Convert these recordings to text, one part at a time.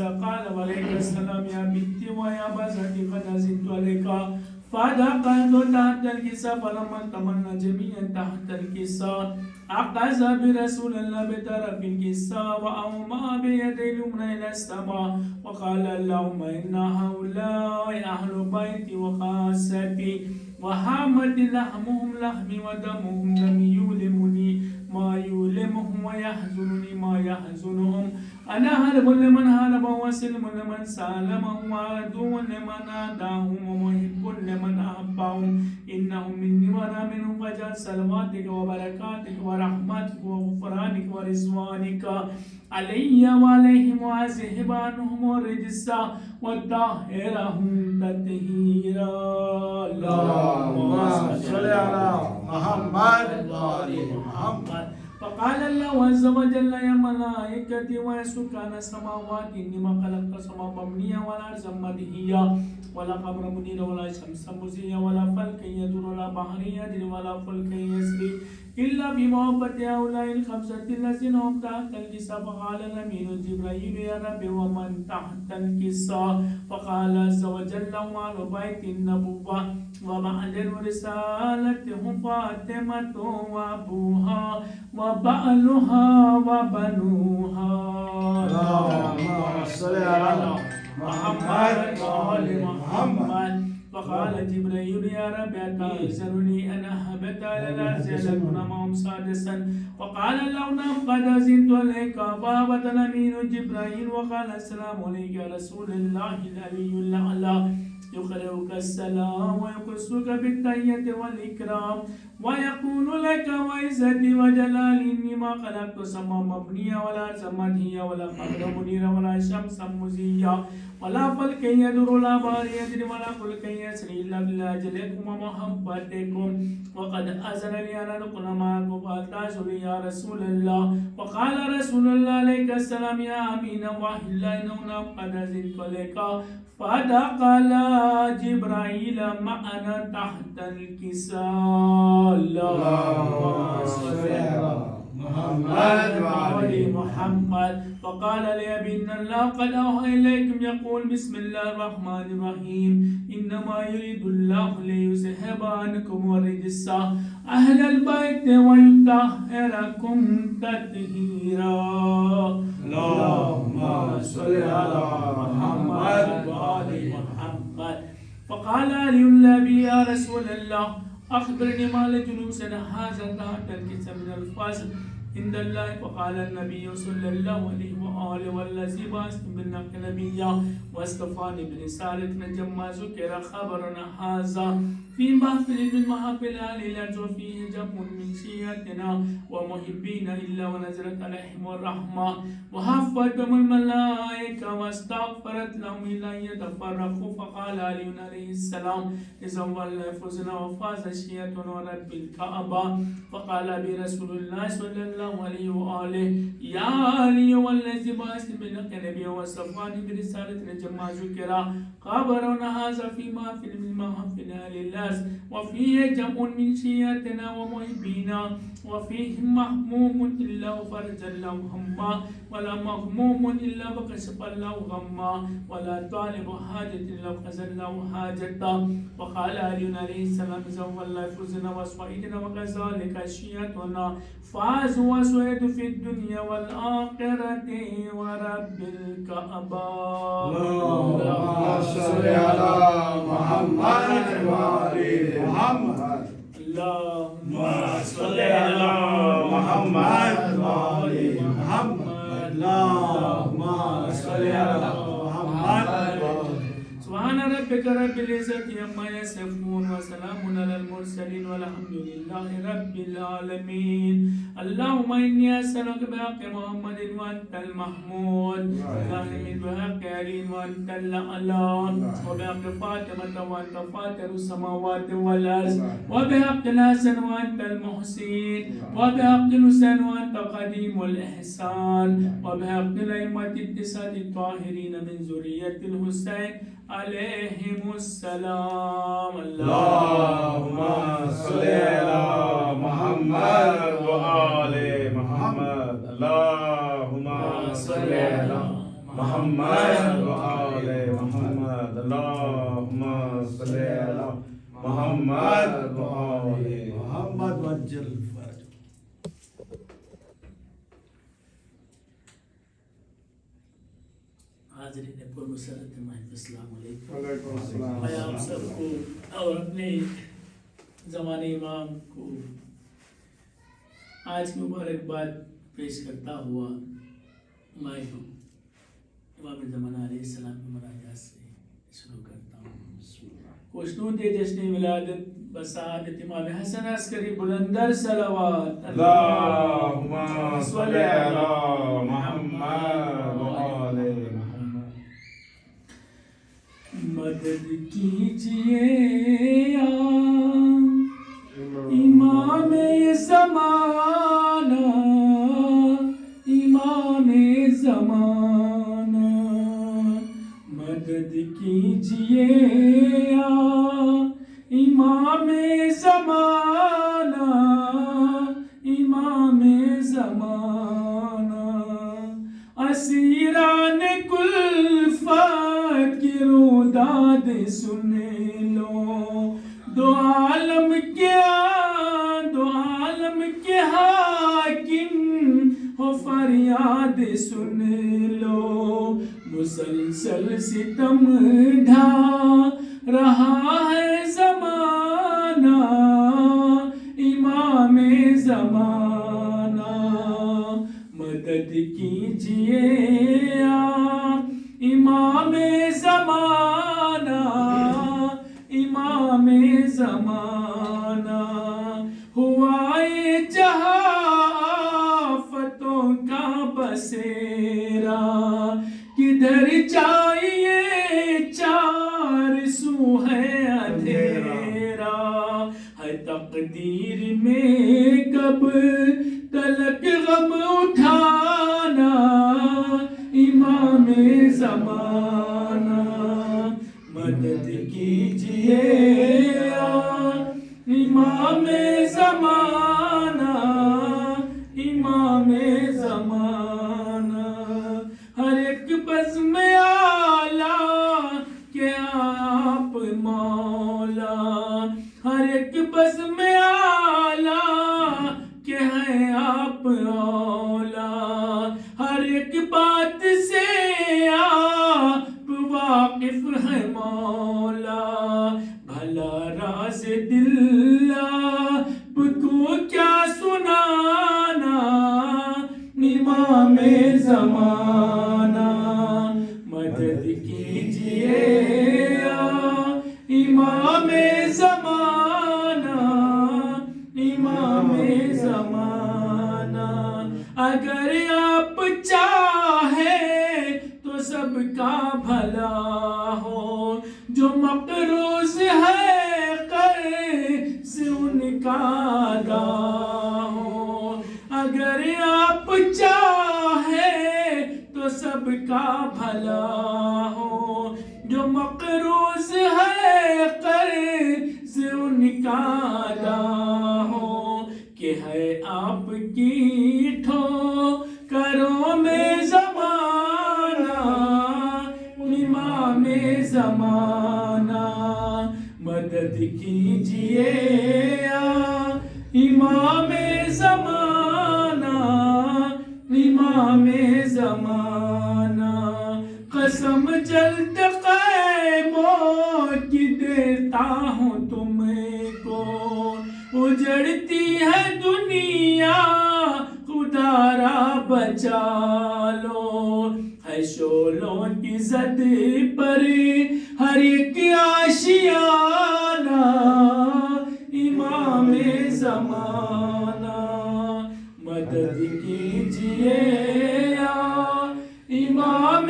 قال وعليك السلام يا بنتي ويا بزتي قد أزدت عليك فدخلت تحت الكساء فلما تمنى جميعا تحت الكساء أخذ برسول الله بطرف الكساء وأومى بيدي اليمنى إلى السماء وقال اللهم إن هؤلاء أهل بيتي وخاصتي وحامد لحمهم لحمي ودمهم دمي يؤلمني ما يؤلمهم ويحزنني ما يحزنهم أنا هرب لمن هرب وسلم لمن سالمهم وعدو لمن عاداهم ومحب لمن أحبهم إنهم مني وأنا منهم فاجعل صلواتك وبركاتك ورحمتك وغفرانك ورضوانك علي وعليهم وأذهب عنهم الرجس وطهرهم تطهيرا. اللهم صل على محمد وآل محمد. فقال الله عز وجل يا ملائكتي وسكان السماوات إني ما خلقت السماء مبنية ولا أرض مدحية ولا قمر منير ولا شمس مزية ولا فلك يدور ولا بحر يجري ولا فلك يسري إلا بمحبة هؤلاء الخمسة الذين هم تحت الكساء. فقال الأمين جبريل يا رب ومن تحت الكساء؟ فقال عز وجل وآل بيت النبوة وبعد الرسالة هم فاطمة وأبوها وبعلها وبنوها. اللهم صل على محمد وآل محمد. فقال جبريل يا رب أتأذنني أن أهبط على الأرض لأكون معهم سادسا؟ فقال الله نعم قد أذنت عليك. فهبط الأمين جبريل وقال السلام عليك يا رسول الله العلي الأعلى يقرئك السلام ويقصك بالتحية والإكرام ويقول لك وعزتي وجلالي إني ما خلقت السماء مبنية ولا أرض مدحية ولا قمر منيرا ولا شمس مزية ولا فلك يدور ولا بحر يجري ولا فلك يسري إلا بأجلكم ومحبتكم وقد أذن لي أن أدخل معكم فألتزم يا رسول الله. وقال رسول الله عليك السلام يا أمين وحي الله إنه قد أذنت لك. فدخل جبرائيل معنا تحت الكساء. اللهم صل على محمد وآل محمد. فقال لي إن الله قد أوحى إليكم يقول بسم الله الرحمن الرحيم إنما يريد الله ليذهب عنكم الرجس أهل البيت ويطهركم تطهيرا. اللهم صل على محمد وآل محمد. فقال علي النبي يا رسول الله أخبرني ما لجلوسنا هذا تحت الكساء من الفضل عند الله. فقال النبي صلى الله عليه وآله والذي بعثني بالحق نبيا واصطفاني برسالة نجم ما ذكر خبرنا هذا في محفل من محافل أهل الأرض وفيه جمع من شيعتنا ومحبين إلا ونزلت عليهم الرحمة وحفتهم الملائكة واستغفرت لهم إلا أن يتفرقوا. فقال علي عليه السلام إذا والله فزنا وفاز شيعتنا ورب الكعبة. فقال أبي رسول الله صلى الله عليه وآله يا علي والذي بعثني بالحق نبيا واصطفاني برسالة نجم ما ذكر خبرنا هذا في محفل من محافل أهل الأرض وفيه جمع من شيعتنا ومحبينا وفيهم محموم إلا فرج الله هما ولا مغموم إلا وكشف الله غما ولا طالب حاجة إلا وقضى الله حاجته. وقال علي عليه السلام إذا والله فزنا وسعيدنا وكذلك شيعتنا فاز وسعيد في الدنيا والآخرة ورب الكعبة. اللهم صل على محمد وآل محمد. اللهم صل على محمد وآل محمد. اللهم صل على محمد. سبحان ربك رب العزة عما يصفون وسلام على المرسلين والحمد لله رب العالمين. اللهم إني أسألك بحق محمد وأنت المحمود اللهم بحق علي وأنت الأعلى وبحق فاطمة وأنت فاطر السماوات والأرض وبحق الحسن وأنت المحسن وبحق الحسين وأنت قديم الإحسان وبحق الأئمة التسعة الطاهرين من ذرية الحسين عليهم السلام. اللهم صل على محمد وآل محمد. اللهم صل على محمد وآل محمد اللهم صل على محمد وآل محمد وجل فرج. حاضرین پر مسرت محض السلام علیکم. وعلیکم السلام. میں آپ سب کو اور اپنے زمانے امام کو آج کی مبارکباد پیش کرتا ہوا میں امام زمانہ علیہ السلام کی مناجات سے شروع کرتا ہوں. خوشنود جشن ولادت بسعادت امام حسن عسکری بلندر صلوات اللهم صل على محمد وآل محمد. مدد کیجئے یا امام زمانہ امام زمانہ. مدد کیجئے یا امام زمانہ امام زمانہ. اسیران کلفت کی روداد سن لو. دو عالم کے حاکم ہو فریاد سن لو. مسلسل ستم ڈھا رہا ہے زمانہ امام زمانہ. مدد کیجئے یا امام زمانہ امام زمانہ. ہوا یہ جہاں آفتوں کا بسیرا کدھر جائیے چار سو ہے اندھیرا. ہے تقدیر میں کب تلک غم اٹھانا امام زمانہ. مدد کیجئے یا امام زمانہ امام زمانہ. ہر ایک بزم اعلیٰ کہ آپ مولا. ہر ایک بزم اعلیٰ کہ ہیں آپ اولا. ہر ایک بات سے آپ واقف ہے مولا. بھلا راز دل آپ کو کیا سنانا امام زمانہ. مدد کیجئے یا امام زمانہ امام زمانہ. اگر آپ چاہے تو سب کا بھلا ہو. جو مقروض ہے قرض ان کا ادا ہو. اگر آپ چاہے تو سب کا بھلا ہو. جو مقروض ہے قرض ان کا ادا ہو. کہ ہے آپ کی ٹھوکروں میں زمانہ امام زمانہ. مدد کیجئے یا امام زمانہ امام زمانہ. قسم جلد قیموں کی دیتا ہوں تم کو. اجڑتی ہے دنیا خدا را بچا لو. ہے شولوں کی زد پر ہر ایک آشیانہ امام زمانہ. مدد کیجئے یا امام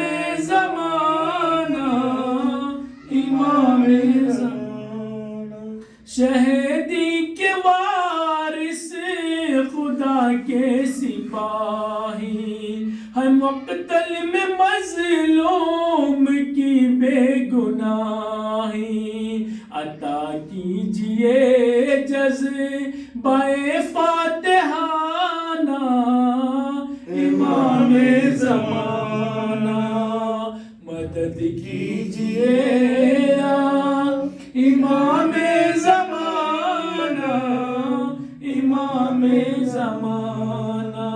زمانہ امام زمانہ. شہیدی کے وارث خدا کے سپاہی ہے. مقتل میں مظلوم کی بے گناہی. عطا کیجئے جذبہ فاتحانہ امام زمانہ. مدد کیجئے یا امام زمانہ امام زمانہ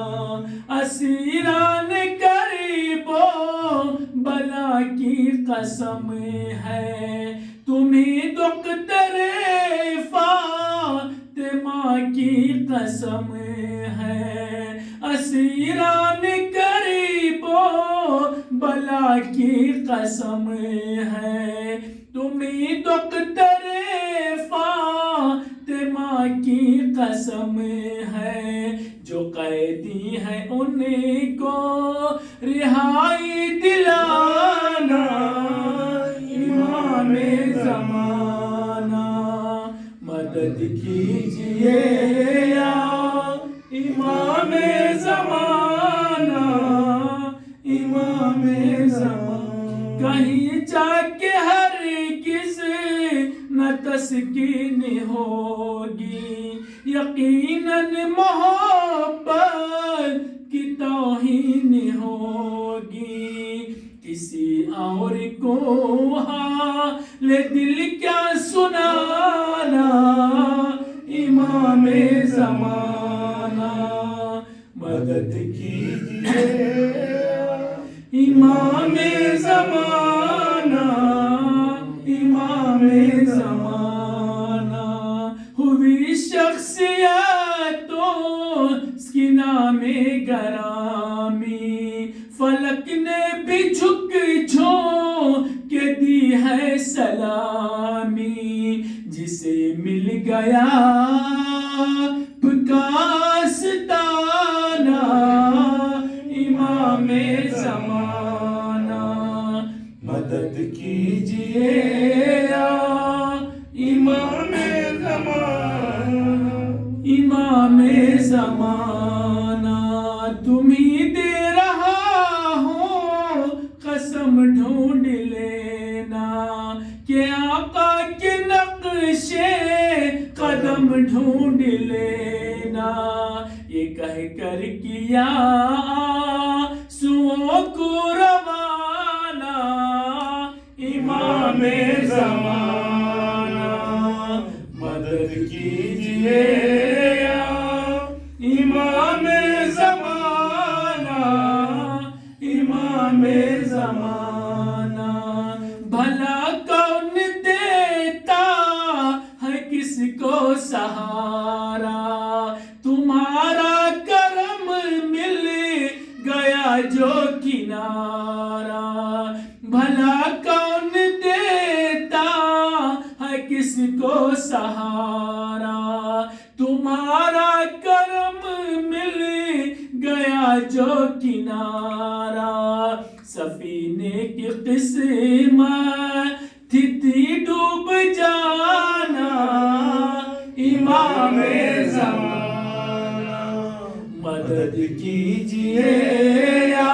اسیران قریب و بلا کی قسم ہے تمہیں دختر فاطمہ کی قسم ہے اسیران قریب و بلا کی قسم ہے تمہیں دختر فاطمہ کی قسم ہے جو قیدی ہے ان کو رہائی دلانا امام زمانہ مدد کیجئے یا امام زمانہ امام زمانہ کہیں جا کے ہرگز نہ تسکین ہوگی یقیناً محبت کی توہین ہوگی کسی اور کو حال دل کیا سنانا امام زمانہ مدد کیجئے امام زمانہ امام زمانہ ہوئی شخصیتوں اس کی نام گرامی فلک نے بھی جھک کے دی ہے سلامی جسے مل گیا آستانہ امام زمانہ مدد کیجئے یا امام زمانہ امام زمانہ تمہیں دے رہا ہوں قسم ڈھونڈ لینا کہ آقا کے نقش قدم ڈھونڈ لینا یہ کہہ کر کیا آنسوؤں کو روانہ امام زمانہ مدد کیجئے یا امام زمانہ امام زمانہ بھلا کون دیتا ہے کس کو سہارا تمہارا کرم مل گیا جو کنارا بھلا کون دیتا ہے کس کو سہارا تمہارا کرم مل گیا جو کنارا سفینے کی قسمت تھی ڈوب جانا امام زمانہ مدد کیجئے یا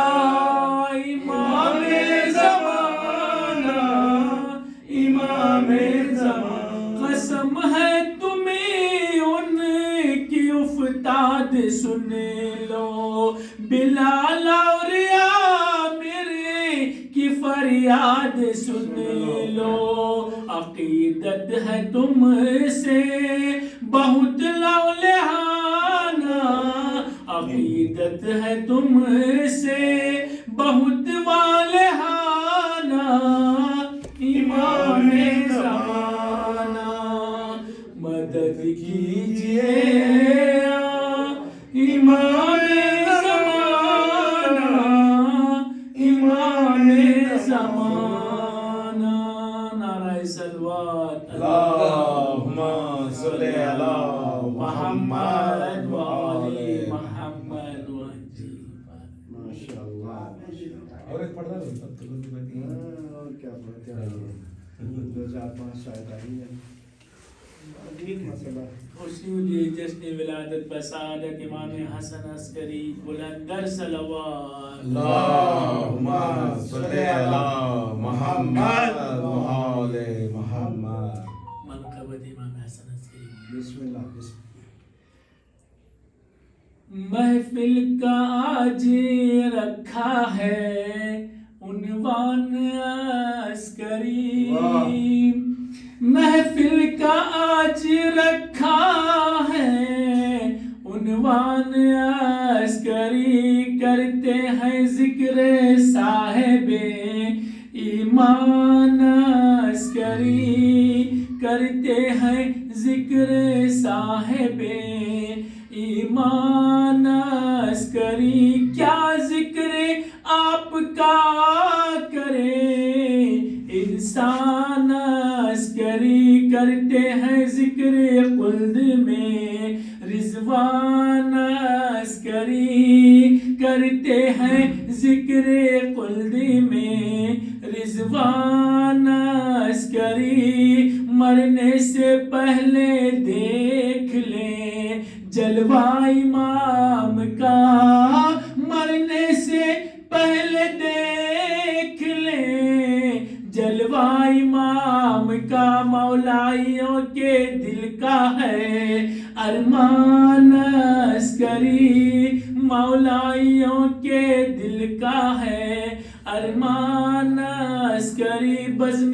امام زمانہ امام زمانہ قسم ہے تمہیں ان کی افتاد سن لو بلال اور عامر کی فریاد سن لو عقیدت ہے تم سے بہت لولہانہ عقیدت ہے تم سے بہت والہانہ امام زمانہ مدد کیجئے امام زمانہ امام زمانہ نعرہ صلوات اللہم صلی علی محمد وآل محمد ماشاءاللہ اور ایک پڑھ رہا اور کیا بات ہے 2005 شاید آئی ہے مسئلہ خوشی ہوئی جشن ولادت پر سعادت امام حسن عسکری بلندر صلوات اللہم صلی علی محمد وآل محمد منقبت امام حسن عسکری بسم اللہ بسم محفل کا آج رکھا ہے عنوان عسکری واہ۔ محفل کا آج رکھا ہے عنوان عسکری، کرتے ہیں ذکر صاحب ایمان عسکری، کرتے ہیں ذکر صاحب ایمان عسکری، کیا ذکر آپ کا کرے انسان عسکری، کرتے ہیں ذکر خلد میں رضوان عسکری، کرتے ہیں ذکر خلد میں رضوان عسکری، مرنے سے پہلے دیکھ لیں جلوہ امام کا، مرنے سے پہلے دیکھ لیں جلوہ امام کا، مولائیوں کے دل کا ہے ارمان عسکری، مولائیوں کے دل کا ہے ارمان عسکری، بزم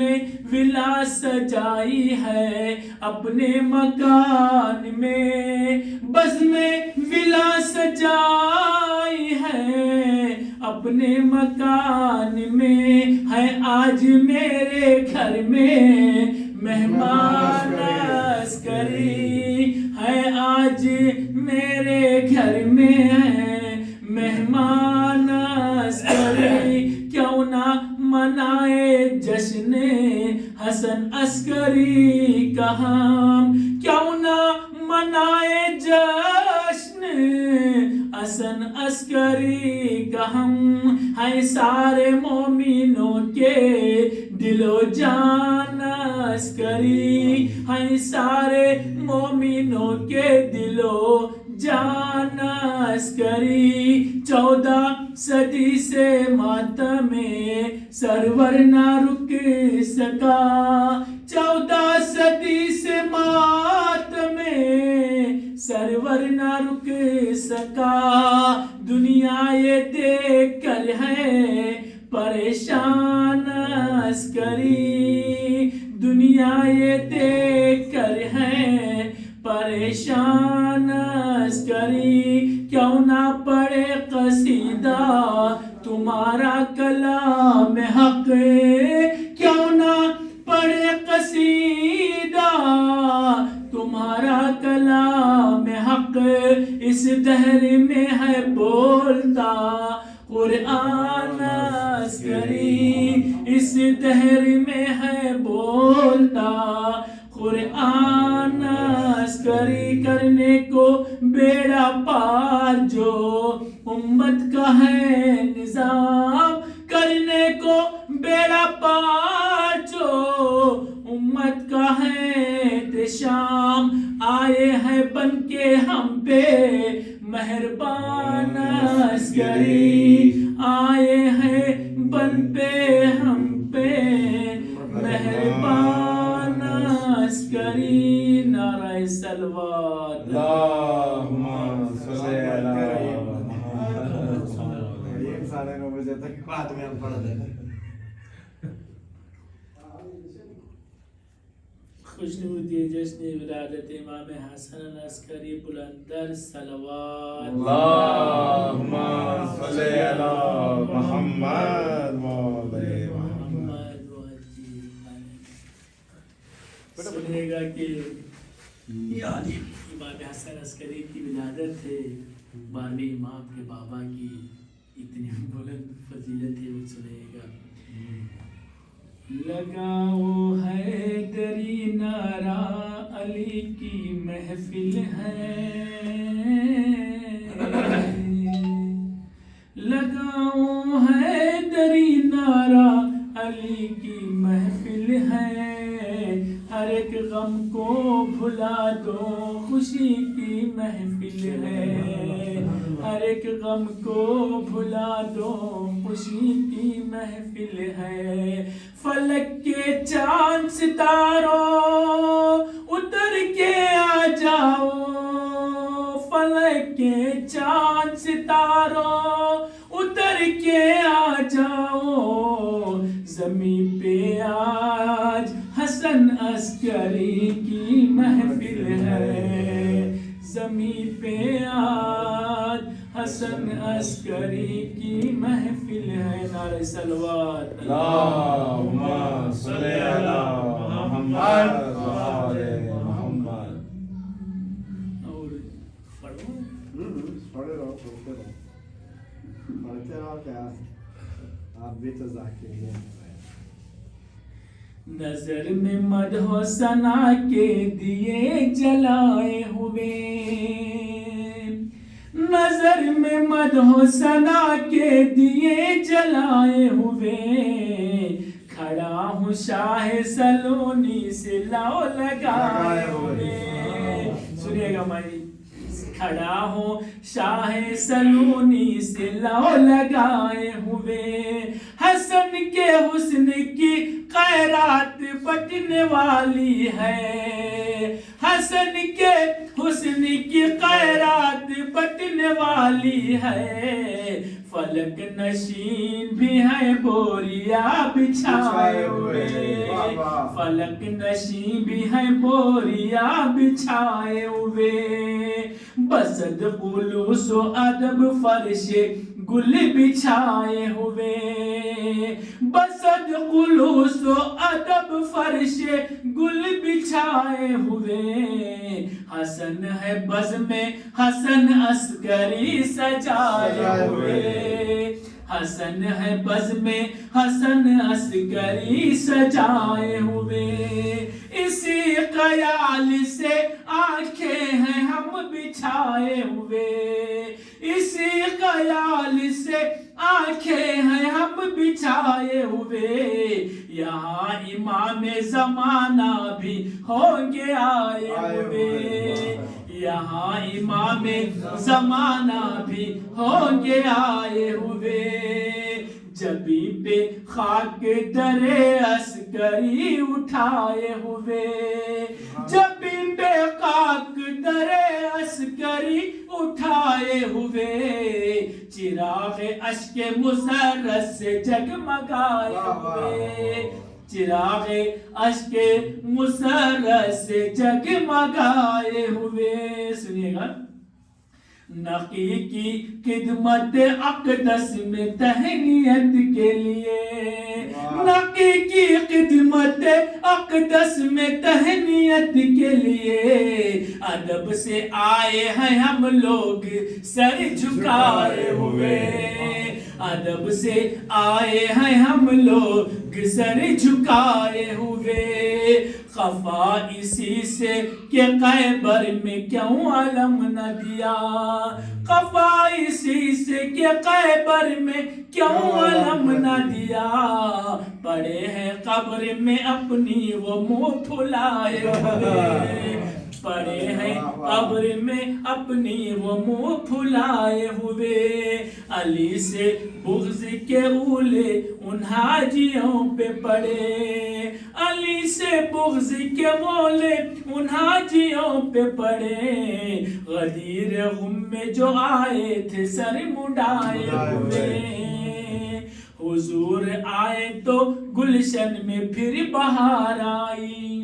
ولا سجائی ہے اپنے مکان میں، بزم ولا سجائی ہے اپنے مکان میں، ہے آج میرے گھر میں مہمان عسکری، ہے آج میرے گھر میں مہمان عسکری، کیوں نہ منائے جشن حسن عسکری کا ہم، کیوں نہ منائے جشن حسن عسکری کا ہم، ہے سارے مومنوں کے دل و جان عسکری، ہے سارے مومنوں کے دل و جان عسکری، 14 صدی سے ماتم سرور نہ رک سکا، 14 صدی سے ماتم سرور نہ رک سکا، دنیا یہ دیکھ کر ہے پریشان عسکری، دنیا یہ دیکھ کر ہے پریشان عسکری، کیوں نہ پڑھے قصیدہ تمہارا کلام حق، کیوں نہ پڑھے قصیدہ تمہارا کلام حق، اس دہر میں ہے بولتا قرآن عسکری، اس دہر میں ہے بولتا قرآن عسکری، کرنے کو بیڑا پار جو امت کا ہے نظام، کرنے کو بیڑا پار جو امت کا ہے احتشام، آئے ہیں بن کے ہم پہ مہربان عسکری، آئے ہیں بن پہ ہم پہ مہربان عسکری، نعرہ صلوات اللہم صلی علی محمد۔ 9:30 بجے تک بعد میں ہم پڑھ دیں گے۔ خوشنودی جشن ولادت امام حسن العسکری بلندر صلوات اللہم صلی علی محمد وعلی محمد۔ سنے گا کہ امام حسن عسکری کی ولادت ہے، 12ویں امام کے بابا کی اتنی بلند فضیلت ہے، وہ سنے گا۔ لگاؤ حیدری نعرہ علی کی محفل ہے، لگاؤ حیدری نعرہ علی کی محفل ہے، ہر ایک غم کو بھلا دو خوشی کی محفل ہے، ہر ایک غم کو بھلا دو خوشی کی محفل ہے، فلک کے چاند ستاروں اتر کے آ جاؤ، فلک کے چاند ستاروں اتر کے آ جاؤ، زمین پہ آج حسن عسکری کی محفل ہے، زمین پہ آج حسن عسکری کی محفل ہے. نعرہ صلوات. اللہم صلی علی محمد و آل محمد. اور پڑھو. پڑھے رہو پڑھتے رہو پڑھتے رہو کیا آپ بھی تو ذاکرین ہیں. نظر میں مدح و ثنا کے دیے جلائے ہوئے، نظر میں مدح و ثنا کے دیے جلائے ہوئے، کھڑا ہوں شاہ سلونی سے لو لگائے ہوئے. سنیے گا مائی. کھڑا ہوں شاہ سلونی سے لو لگائے ہوئے، حسن کے حسن کی خیرات بٹنے والی ہے، حسن کے حسن کی خیرات بٹنے والی ہے، فلک نشین بھی ہے بوریا بچھائے ہوئے، فلک نشین بھی ہے بوریا بچھائے ہوئے، بسد خلوص و ادب فرش گل بچھائے ہوئے، بسد خلوص و ادب فرش گل بچھائے ہوئے، حسن ہے بزم میں حسن عسکری سجائے ہوئے، حسن ہے بزم میں حسن عسکری سجائے ہوئے، اسی خیال سے آنکھیں ہیں ہم بچھائے ہوئے، اسی خیال سے آنکھیں ہیں ہم بچھائے ہوئے، یہاں امام زمانہ بھی ہوں گے آئے ہوئے، یہاں امام زمانہ بھی ہوں گے آئے ہوئے، جبی پہ خاک در عسکری اٹھائے ہوئے، جبی پہ خاک در عسکری اٹھائے ہوئے، چراغ اشک مسرت سے جگمگائے ہوئے، چراغ اشک مسرت سے جگمگائے ہوئے. سنیے گا. نقی کی خدمت اقدس میں تہنیت کے لیے، نقی کی خدمت اقدس میں تہنیت کے لیے، ادب سے آئے ہیں ہم لوگ سر جھکائے ہوئے، ادب سے آئے ہیں ہم لوگ سر جھکائے ہوئے، خفا اسی سے کہ خیبر میں کیوں علم نہ دیا، خفا اسی سے کہ خیبر میں کیوں علم نہ دیا، پڑے ہیں قبر میں اپنی وہ منہ پھلائے ہوئے، پڑے ہیں قبر میں اپنی وہ منہ پھلائے ہوئے، علی سے بغض کے اولے ان حاجیوں پہ پڑے، علی سے بغض کے اولے ان حاجیوں پہ پڑے، غدیر غم میں جو آئے تھے سر مڈائے ہوئے، حضور آئے تو گلشن میں پھر بہار آئی،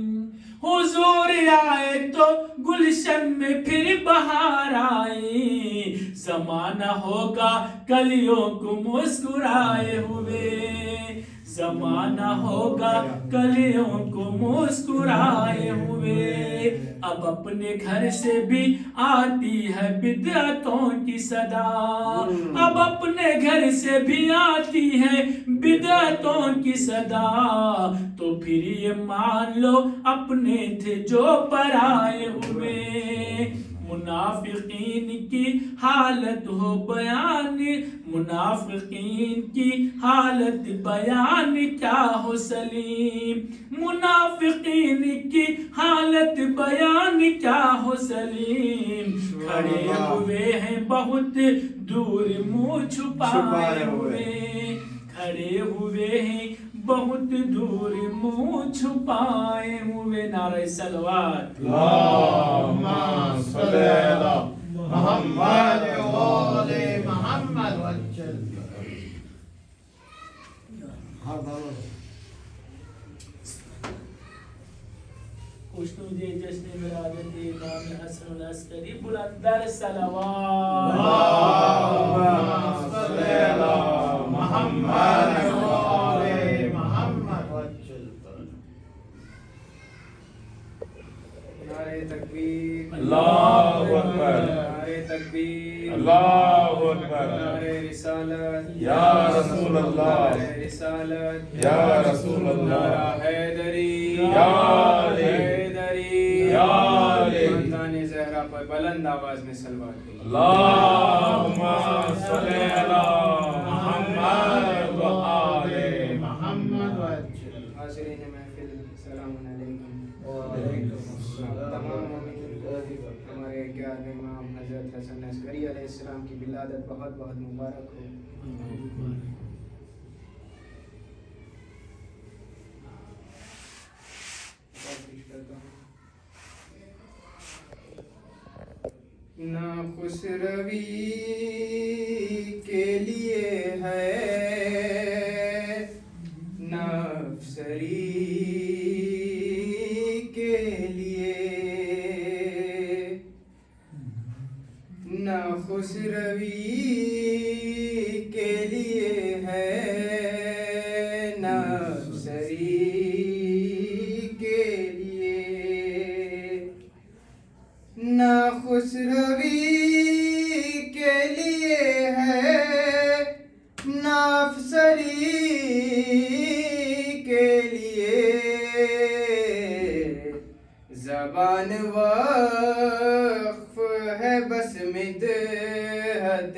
حضور آئے تو گلشن میں پھر بہار آئی، زمانہ ہوگا کلیوں کو مسکرائے ہوئے، زمانہ ہوگا کلیوں کو مسکرائے ہوئے، اب اپنے گھر سے بھی آتی ہے بدعتوں کی صدا، اب اپنے گھر سے بھی آتی ہے بدعتوں کی صدا، تو پھر یہ مان لو اپنے تھے جو پرائے ہوئے، منافقین کی حالت ہو بیان، منافقین کی حالت بیان کیا ہو سلیم، منافقین کی حالت بیان کیا ہو سلیم، کھڑے ہوئے ہیں بہت دور منہ چھپائے ہوئے، کھڑے ہوئے ہیں بہت دور منہ چھپائے ہوئے. نعرہ صلوات. اللہم صلی علی محمد و آل محمد. ہاں خوشنود جشن ولادت امام حسن العسکری بلندر صلوات اللهم صل على محمد وآل محمد نعرہ تکبیر اللہ اکبر نعرہ تکبیر اللہ اکبر نعرہ رسالت یا رسول اللہ نعرہ رسالت یا رسول اللہ نعرہ حیدری یا علی حیدری یا علی خاندان زہرا پر بلند آواز میں صلوات کی اللهم صل على محمد وآل محمد حاضرین محفل سلام علیکم وعلیکم تمام مومنین کو ہمارے 11ویں امام حضرت حسن عسکری علیہ السلام کی ولادت بہت بہت مبارک ہو. نہ خسروی کے لیے ہے نہ افسری کے لیے نہ خسروی کے لیے ہے نہ افسری کے لیے نہ خسروی کے لیے ہے نہ افسری کے لیے زبان وقف ہے بس مدحت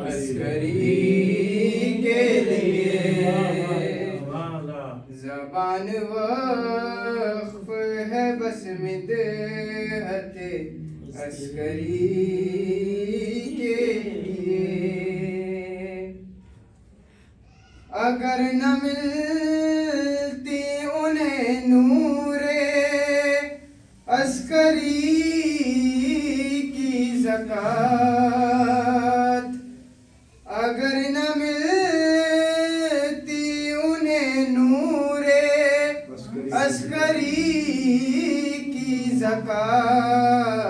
عسکری کے لیے زبان وقف ہے بس مدحت عسکری کے لیے اگر نہ ملتی انہیں نور عسکری کی زکات اگر نہ ملتی انہیں نور عسکری کی زکات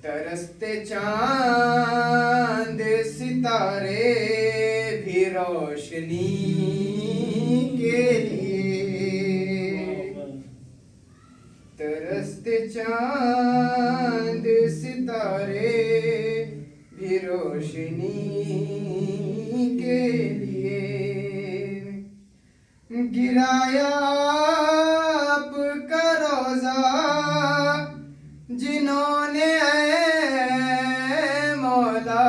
ترستے چاند ستارے بھی روشنی کے لیے ترستے چاند ستارے بھی روشنی کے لیے گرایا آپ کا روزہ جنہوں نے اے مولا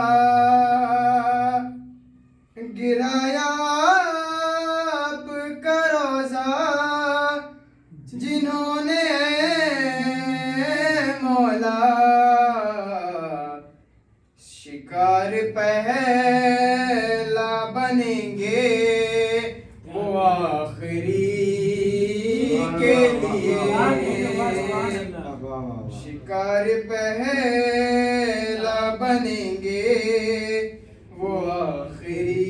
گرایا آپ کا روزہ جنہوں نے اے مولا شکار پہلا بنیں گے وہ آخری کے لیے شکار پہلا بنیں گے وہ آخری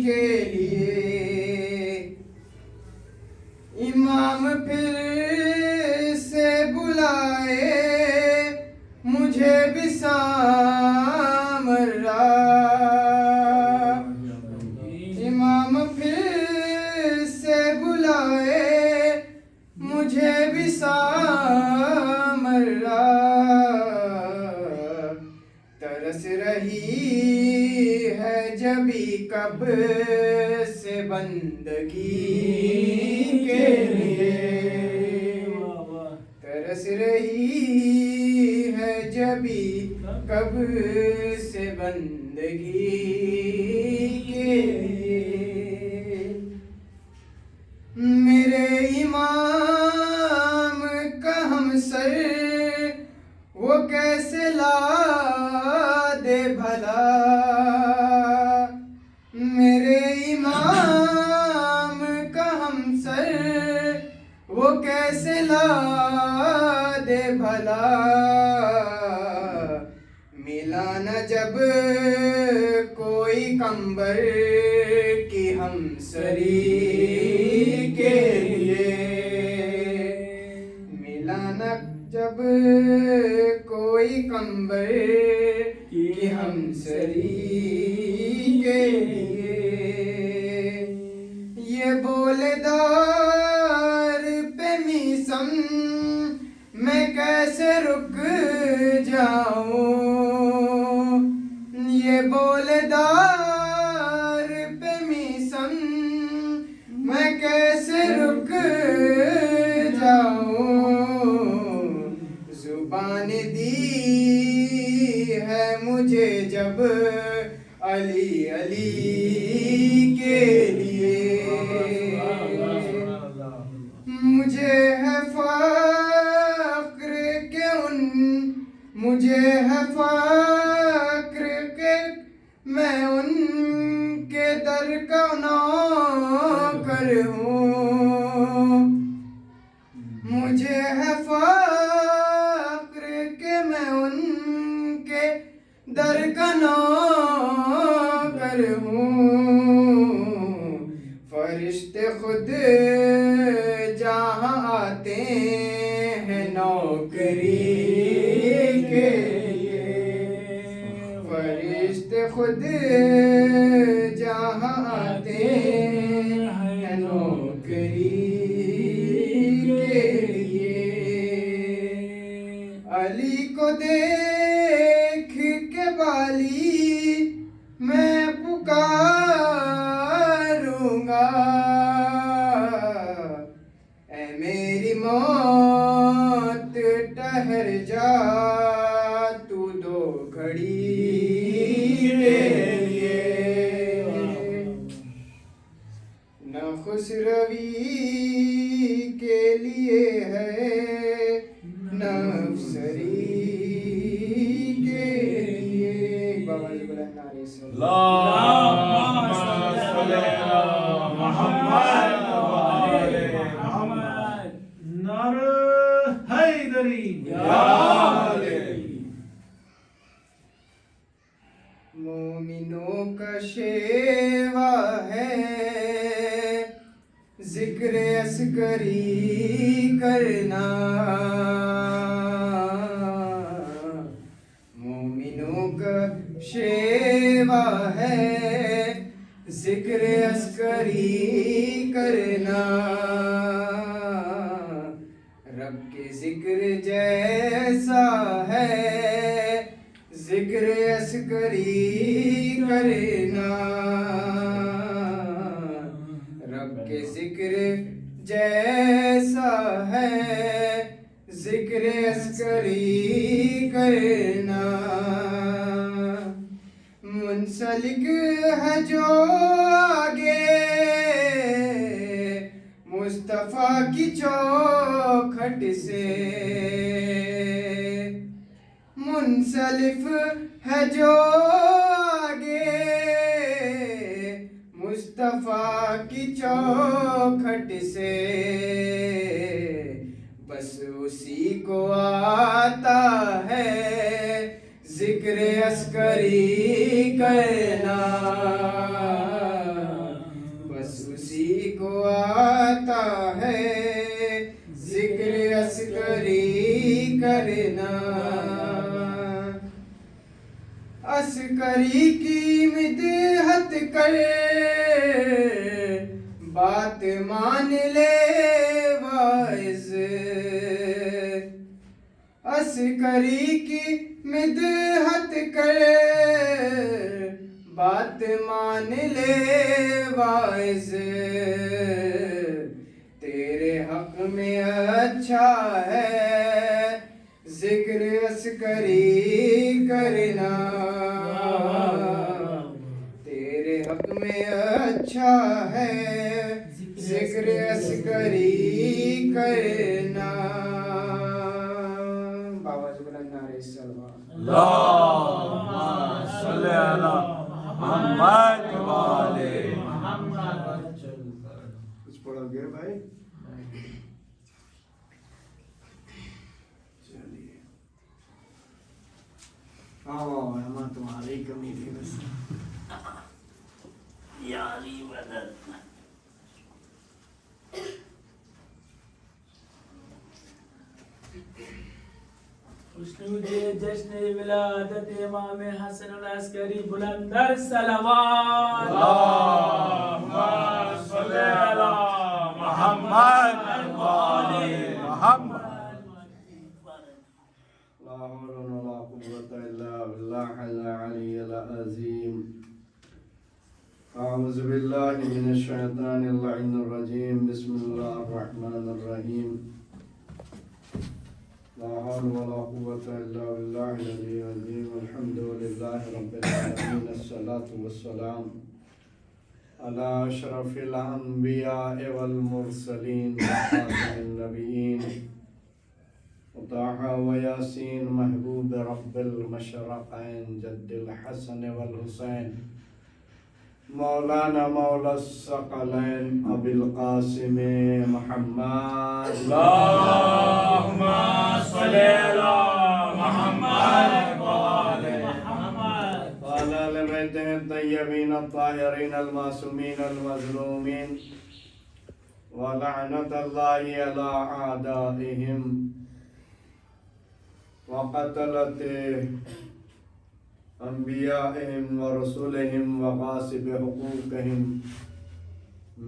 کے لیے امام پھر سے بلائے مجھے بھی سامرا امام پھر سے بلائے مجھے بھی سامرا ترس رہی ہے جبھی کب سے بندگی کے لیے ترس رہی ہے جبھی کب سے بندگی کے لیے میرے امام کا ہم سر وہ کیسے لا دے بھلا میرے امام کا ہم سر وہ کیسے لا دے بھلا ملا نہ جب کوئی کمبر کی ہم سری کے لیے یہ بولدار پہ میسم میں کیسے رک جاؤں، یہ بولدار پہ میسم میں کیسے رک جاؤں، زبان دی ہے مجھے جب علی علی کے لیے، مجھے ہے فخر کہ میں ان کے در کا نوکر ہوں، مجھے ہے فخر کہ میں ان کے در کا نوکر ہوں، فرشتے خود جہاں آتے ہیں نوکری کے لیے، فرشتے خود جہاں آتے ہیں نوکری کے لیے، علی کو دیکھ کے بالی میں پکاروں گا، اے میری موت ٹھہر جا تو دو گھڑی کے لیے، نہ خسروی کے لیے ہے نہ افسری کے لیے، بابا جی بلند نعرے سے اللهم صل على محمد وآل محمد. نعرہ حیدری یا علی. مومنوں کا شیوا ہے ذکر عسکری کرنا، مومنوں کا شیوا ہے ذکر عسکری کرنا، رب کے ذکر جیسا ہے ذکر عسکری کرنا، رب کے ذکر جیسا ہے ذکر عسکری کرنا، منسلک ہے جو آگے مصطفیٰ کی چوکھٹ سے، منسلف ہے جو آگے مصطفیٰ کی چوکھٹ سے، بس اسی کو آتا ہے ذکر عسکری کرنا، بس اسی کو آتا ہے ذکر عسکری کرنا، عسکری کی مدحت کر بات مان لے واعظ، عسکری کی مدحت کر بات مان لے واعظ، تیرے حق میں اچھا ہے ذکر عسکری کرنا، تیرے حق میں اچھا ہے ذکر عسکری کرنا، بابا جی بلند نعرے سلوات. اللهم صل على محمد وآل محمد. کچھ پڑھو گے بھائی؟ چلیے ہمیں تمہاری کمی تھی بس. یاری مدد. مجھے جشن ولادت امام حسن العسکری بلندر صلوات. اللهم صل على بالله من الشيطان اللعين الرجيم بسم الله الرحمن الرحيم لا حول ولا قوة إلا بالله العلي العظيم الحمد لله رب العالمين الصلاة والسلام على أشرف الأنبياء والمرسلين وخاتم النبيين وطه وياسين محبوب رب المشرقين جد الحسن والحسين مولانا مولا الثقلين أبي القاسم محمد اللهم صل على محمد وآل محمد وعلى آل بيته الطيبين الطاهرين المعصومين المظلومين ولعنة الله على أعدائهم وقتلة أنبيائهم ورسولهم وغاصب حقوقهم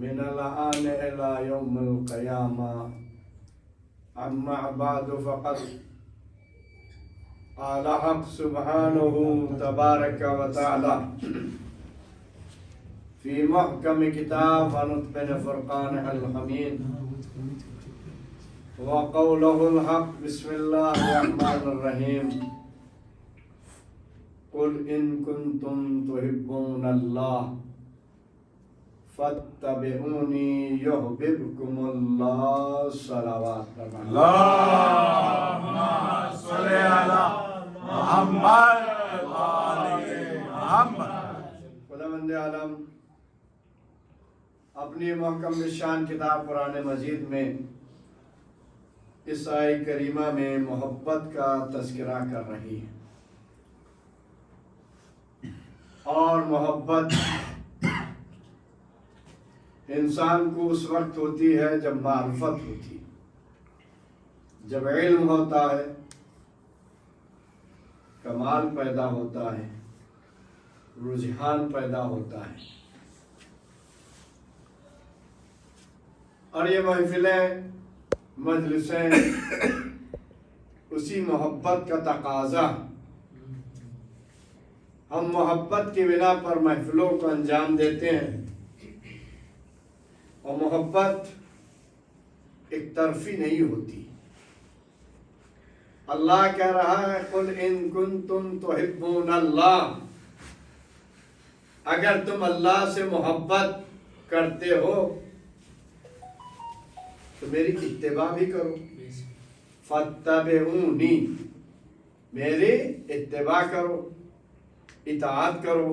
من الآن إلى يوم القيامة أما بعد فقد قال حق سبحانه تبارك وتعالى في محكم كتاب ونطق فرقانه الحميد وقوله الحق بسم الله الرحمن الرحيم قل إن كنتم تحبون الله فاتبعوني يحببكم الله صلوات اللهم صل على محمد وآل محمد خداوند عالم اپنی محکم شان کتاب قرآن مجید میں اس آیت کریمہ میں محبت کا تذکرہ کر رہی ہے اور محبت انسان کو اس وقت ہوتی ہے جب معرفت ہوتی ہے، جب علم ہوتا ہے، کمال پیدا ہوتا ہے، رجحان پیدا ہوتا ہے۔ اور یہ محفلیں، مجلسیں اسی محبت کا تقاضا، ہم محبت کی بنا پر محفلوں کو انجام دیتے ہیں، اور محبت ایک طرفی نہیں ہوتی۔ اللہ کہہ رہا ہے قل ان کنتم تحبون اللہ، اگر تم اللہ سے محبت کرتے ہو تو میری اتباع بھی کرو، فاتبعونی، میری اتباع کرو، اطاعت کرو،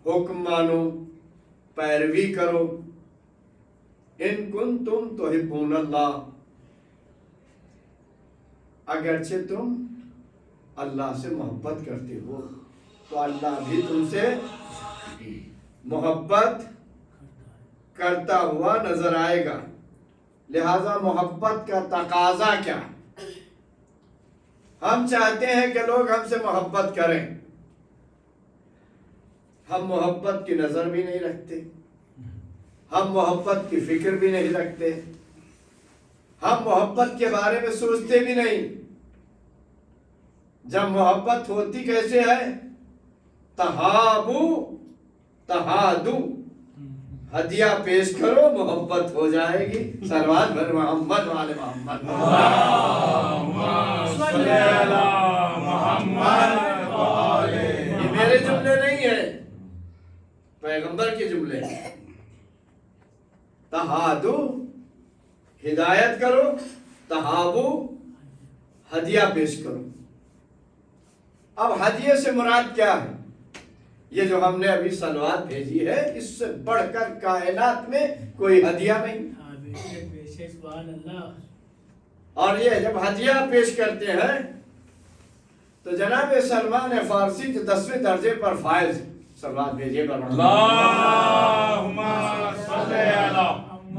حکم مانو، پیروی کرو۔ ان کنتم تحبون اللہ، اگرچہ تم اللہ سے محبت کرتے ہو تو اللہ بھی تم سے محبت کرتا ہوا نظر آئے گا۔ لہذا محبت کا تقاضا کیا؟ ہم چاہتے ہیں کہ لوگ ہم سے محبت کریں، ہم محبت کی نظر بھی نہیں رکھتے، ہم محبت کی فکر بھی نہیں رکھتے، ہم محبت کے بارے میں سوچتے بھی نہیں۔ جب محبت ہوتی کیسے ہے؟ تہابو تہادو، ہدیہ پیش کرو محبت ہو جائے گی۔ صلوات بھر محمد والے محمد، اللهم صل على محمد وآل یہ میرے جملے نہیں ہیں، پیغمبر کے جملے ہیں۔ تہادو، ہدایت کرو، تہابو، ہدیہ پیش کرو۔ اب ہدیے سے مراد کیا ہے؟ یہ جو ہم نے ابھی صلوات بھیجی ہے، اس سے بڑھ کر کائنات میں کوئی ہدیہ نہیں۔ اور یہ جب ہدیہ پیش کرتے ہیں تو جناب سلمان فارسی جو 10ویں درجے پر فائز، صلوات بھیجیے پر اللهم صل على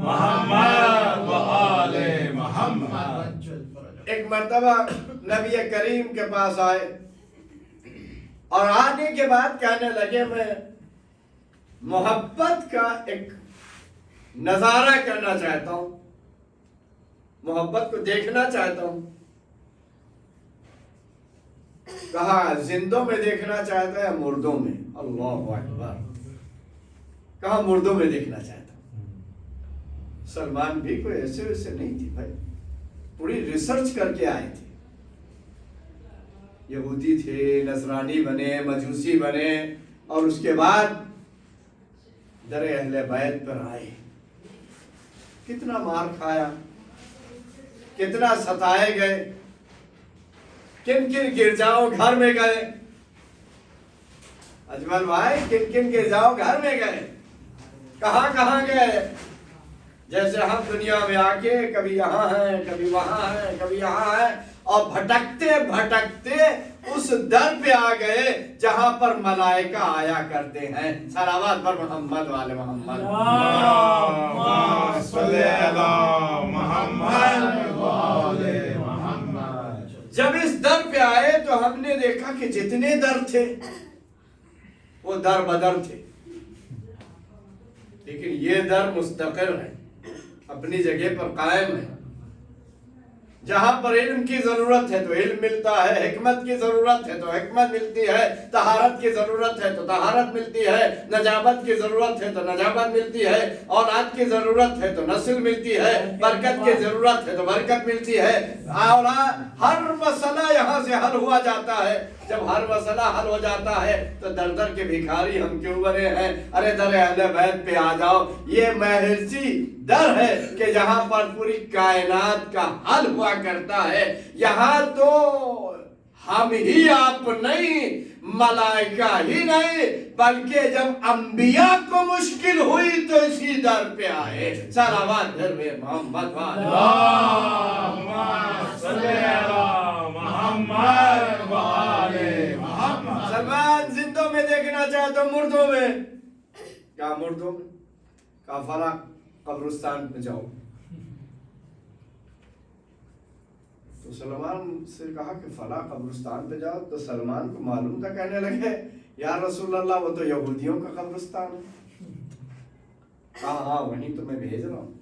محمد وآل محمد۔ ایک مرتبہ نبی کریم کے پاس آئے اور آنے کے بعد کہنے لگے میں محبت کا ایک نظارہ کرنا چاہتا ہوں، محبت کو دیکھنا چاہتا ہوں۔ کہا زندوں میں دیکھنا چاہتا ہے مردوں میں؟ اللہ اکبر۔ کہا مردوں میں دیکھنا چاہتا ہوں۔ سلمان بھی کوئی ایسے ویسے نہیں تھی بھائی، پوری ریسرچ کر کے آئے تھے، یہودی تھے، نصرانی بنے، مجوسی بنے، اور اس کے بعد در اہل بیت پر آئے۔ کتنا مار کھایا، کتنا ستائے گئے، کن کن گرجاؤں گھر میں گئے، اجمل بھائی کن کن گرجاؤں گھر میں گئے، کہاں کہاں گئے؟ جیسے ہم دنیا میں آ کے کبھی یہاں ہیں، کبھی وہاں ہیں، کبھی یہاں ہیں، اور بھٹکتے بھٹکتے اس در پہ آ گئے جہاں پر ملائکہ آیا کرتے ہیں۔ صلوات پر محمد والے محمد۔ اللہم صلی علی محمد وآل محمد۔ جب اس در پہ آئے تو ہم نے دیکھا کہ جتنے در تھے وہ در بدر تھے، لیکن یہ در مستقر ہے، اپنی جگہ پر قائم ہے۔ جہاں پر علم کی ضرورت ہے تو علم ملتا ہے، حکمت کی ضرورت ہے تو حکمت ملتی ہے، طہارت کی ضرورت ہے تو طہارت ملتی ہے، نجابت کی ضرورت ہے تو نجابت ملتی ہے، اولاد کی ضرورت ہے تو نسل ملتی ہے، برکت کی ضرورت ہے تو برکت ملتی ہے۔ ہر مسئلہ یہاں سے حل ہوا جاتا ہے۔ جب ہر مسئلہ حل ہو جاتا ہے تو در در کے بھکاری ہم کیوں بنے ہیں؟ ارے در اہل بیت پہ آ جاؤ، یہ محرسی در ہے کہ جہاں پر پوری کائنات کا حل ہوا کرتا ہے۔ یہاں تو ہم ہی آپ نہیں، ملائکہ ہی نہیں، بلکہ جب انبیاء کو مشکل ہوئی تو اسی در پہ آئے۔ صلوات در میں محمد والے۔ اللہم صلی علی محمد وآل محمد۔ سلمان زندوں میں دیکھنا چاہتا ہوں مردوں میں؟ کہا مردوں میں؟ کہا فلاں قبرستان پہ جاؤ۔ تو سلمان سے کہا کہ فلاں قبرستان پہ جاؤ، تو سلمان کو معلوم تھا، کہنے لگے یا رسول اللہ وہ تو یہودیوں کا قبرستان ہے۔ کہا ہاں وہیں تو میں بھیج رہا ہوں۔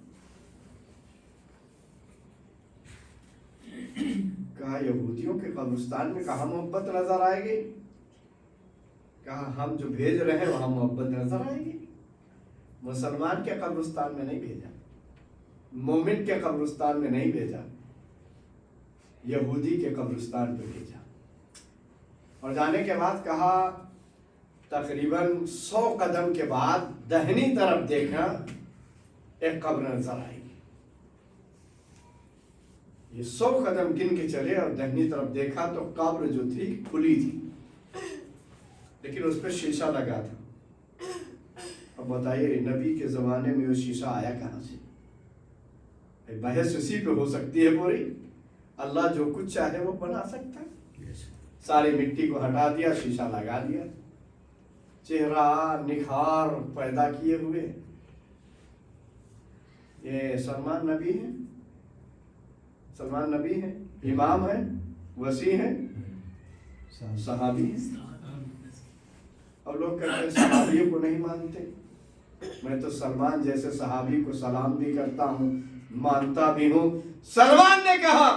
کہا یہودیوں کے قبرستان میں کہاں محبت نظر آئے گی؟ کہا ہم جو بھیج رہے ہیں وہاں محبت نظر آئے گی۔ مسلمان کے قبرستان میں نہیں بھیجا، مومن کے قبرستان میں نہیں بھیجا، یہودی کے قبرستان پہ بھیجا۔ اور جانے کے بعد کہا تقریباً 100 قدم کے بعد دہنی طرف دیکھا، ایک قبر نظر آئی۔ یہ 100 قدم گن کے چلے اور دہنی طرف دیکھا تو قبر جو تھی کھلی تھی، لیکن اس پہ شیشہ لگا تھا۔ اب بتائیے نبی کے زمانے میں وہ شیشہ آیا کہاں سے؟ بحث اسی پہ ہو سکتی ہے پوری۔ اللہ جو کچھ چاہے وہ بنا سکتا ہے۔ ساری مٹی کو ہٹا دیا، شیشہ لگا دیا، چہرہ نکھار پیدا کیے ہوئے۔ یہ سلمان نبی ہیں، سلمان نبی ہیں، امام ہیں، وسیع ہیں، صحابی ہیں۔ اور لوگ کہتے ہیں صحابیوں کو نہیں مانتے۔ میں تو سلمان جیسے صحابی کو سلام بھی کرتا ہوں، مانتا بھی ہوں۔ سلمان نے کہا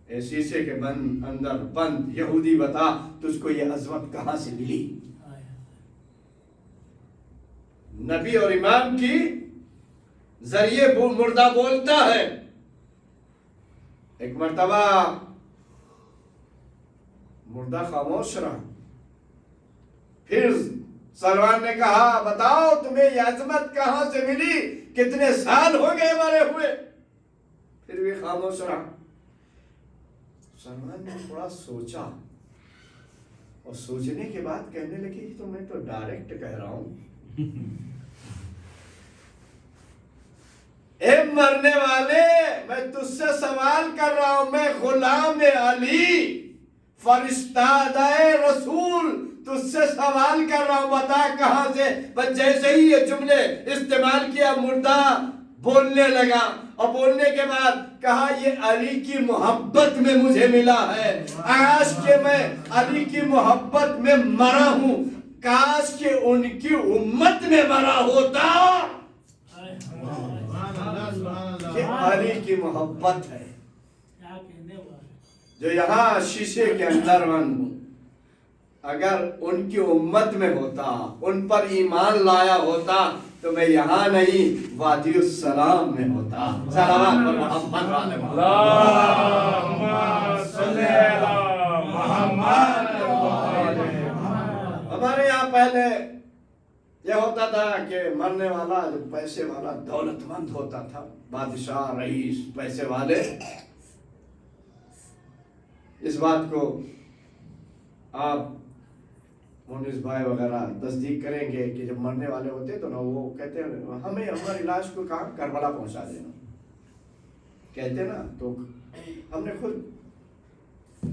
اے شیشے کے بند اندر بند یہودی، بتا تجھ کو یہ عظمت کہاں سے ملی؟ نبی اور امام کی ذریعے مردہ بولتا ہے۔ ایک مرتبہ مردہ خاموش رہا، پھر سلمان نے کہا بتاؤ تمہیں یہ عظمت کہاں سے ملی؟ کتنے سال ہو گئے مرے ہوئے؟ پھر بھی خاموش رہا۔ سلمان نے تھوڑا سوچا، اور سوچنے کے بعد کہنے لگی تو میں تو ڈائریکٹ کہہ رہا ہوں، اے مرنے والے میں تجھ سے سوال کر رہا ہوں، میں غلام علی فرشتہ رسول تجھ سے سوال کر رہا ہوں، بتا کہاں سے؟ بس جیسے ہی یہ جملے استعمال کیا مردہ بولنے لگا، اور بولنے کے بعد کہا یہ علی کی محبت میں مجھے ملا ہے، کاش کہ میں علی کی محبت میں مرا ہوں، کاش کہ ان کی امت میں مرا ہوتا۔ یہ علی کی محبت ہے جو یہاں شیشے کے اندر بند ہوں۔ اگر ان کی امت میں ہوتا، ان پر ایمان لایا ہوتا تو میں یہاں نہیں وادی السلام میں ہوتا. صلوات پر محمد والے اللہم صلی علی محمد وآل محمد. ہمارے یہاں پہلے یہ ہوتا تھا کہ مرنے والا جو پیسے والا دولت مند ہوتا تھا، بادشاہ، رئیس، پیسے والے، اس بات کو آپ مونس بھائی وغیرہ تصدیق کریں گے کہ جب مرنے والے ہوتے تو نا وہ کہتے ہیں ہمیں ہماری لاش کو کہاں کربلا پہنچا دینا، کہتے نا. تو ہم نے خود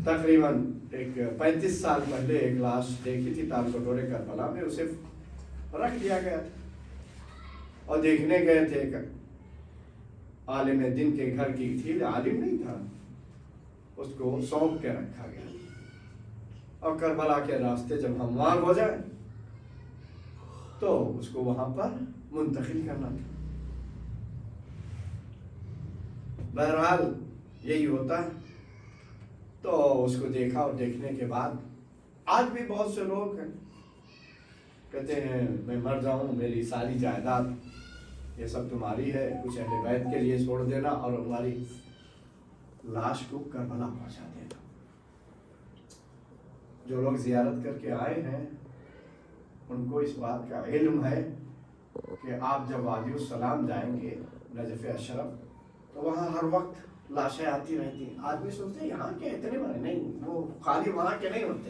تقریباً 35 سال پہلے ایک لاش دیکھی تھی تال کٹورے کربلا میں، اسے رکھ دیا گیا تھا اور دیکھنے گئے تھے. ایک عالم دین کے گھر کی تھی، عالم نہیں تھا، اس کو سونپ کے رکھا گیا. اور کربلا کے راستے جب ہموار ہو جائے تو اس کو وہاں پر منتقل کرنا تھا. بہرحال یہی ہوتا ہے. تو اس کو دیکھا اور دیکھنے کے بعد آج بھی بہت سے لوگ ہیں کہتے ہیں میں مر جاؤں میری ساری جائیداد یہ سب تمہاری ہے، کچھ اہل بیت کے لیے چھوڑ دینا اور ہماری لاش کو کربلا پہنچا دینا. جو لوگ زیارت کر کے آئے ہیں ان کو اس بات کا علم ہے کہ آپ جب وادی السلام جائیں گے نجف اشرف تو وہاں ہر وقت لاشیں آتی رہتی ہیں. آدمی سوچتے ہیں یہاں کے اتنے بڑے نہیں، وہ خالی وہاں کے نہیں ہوتے،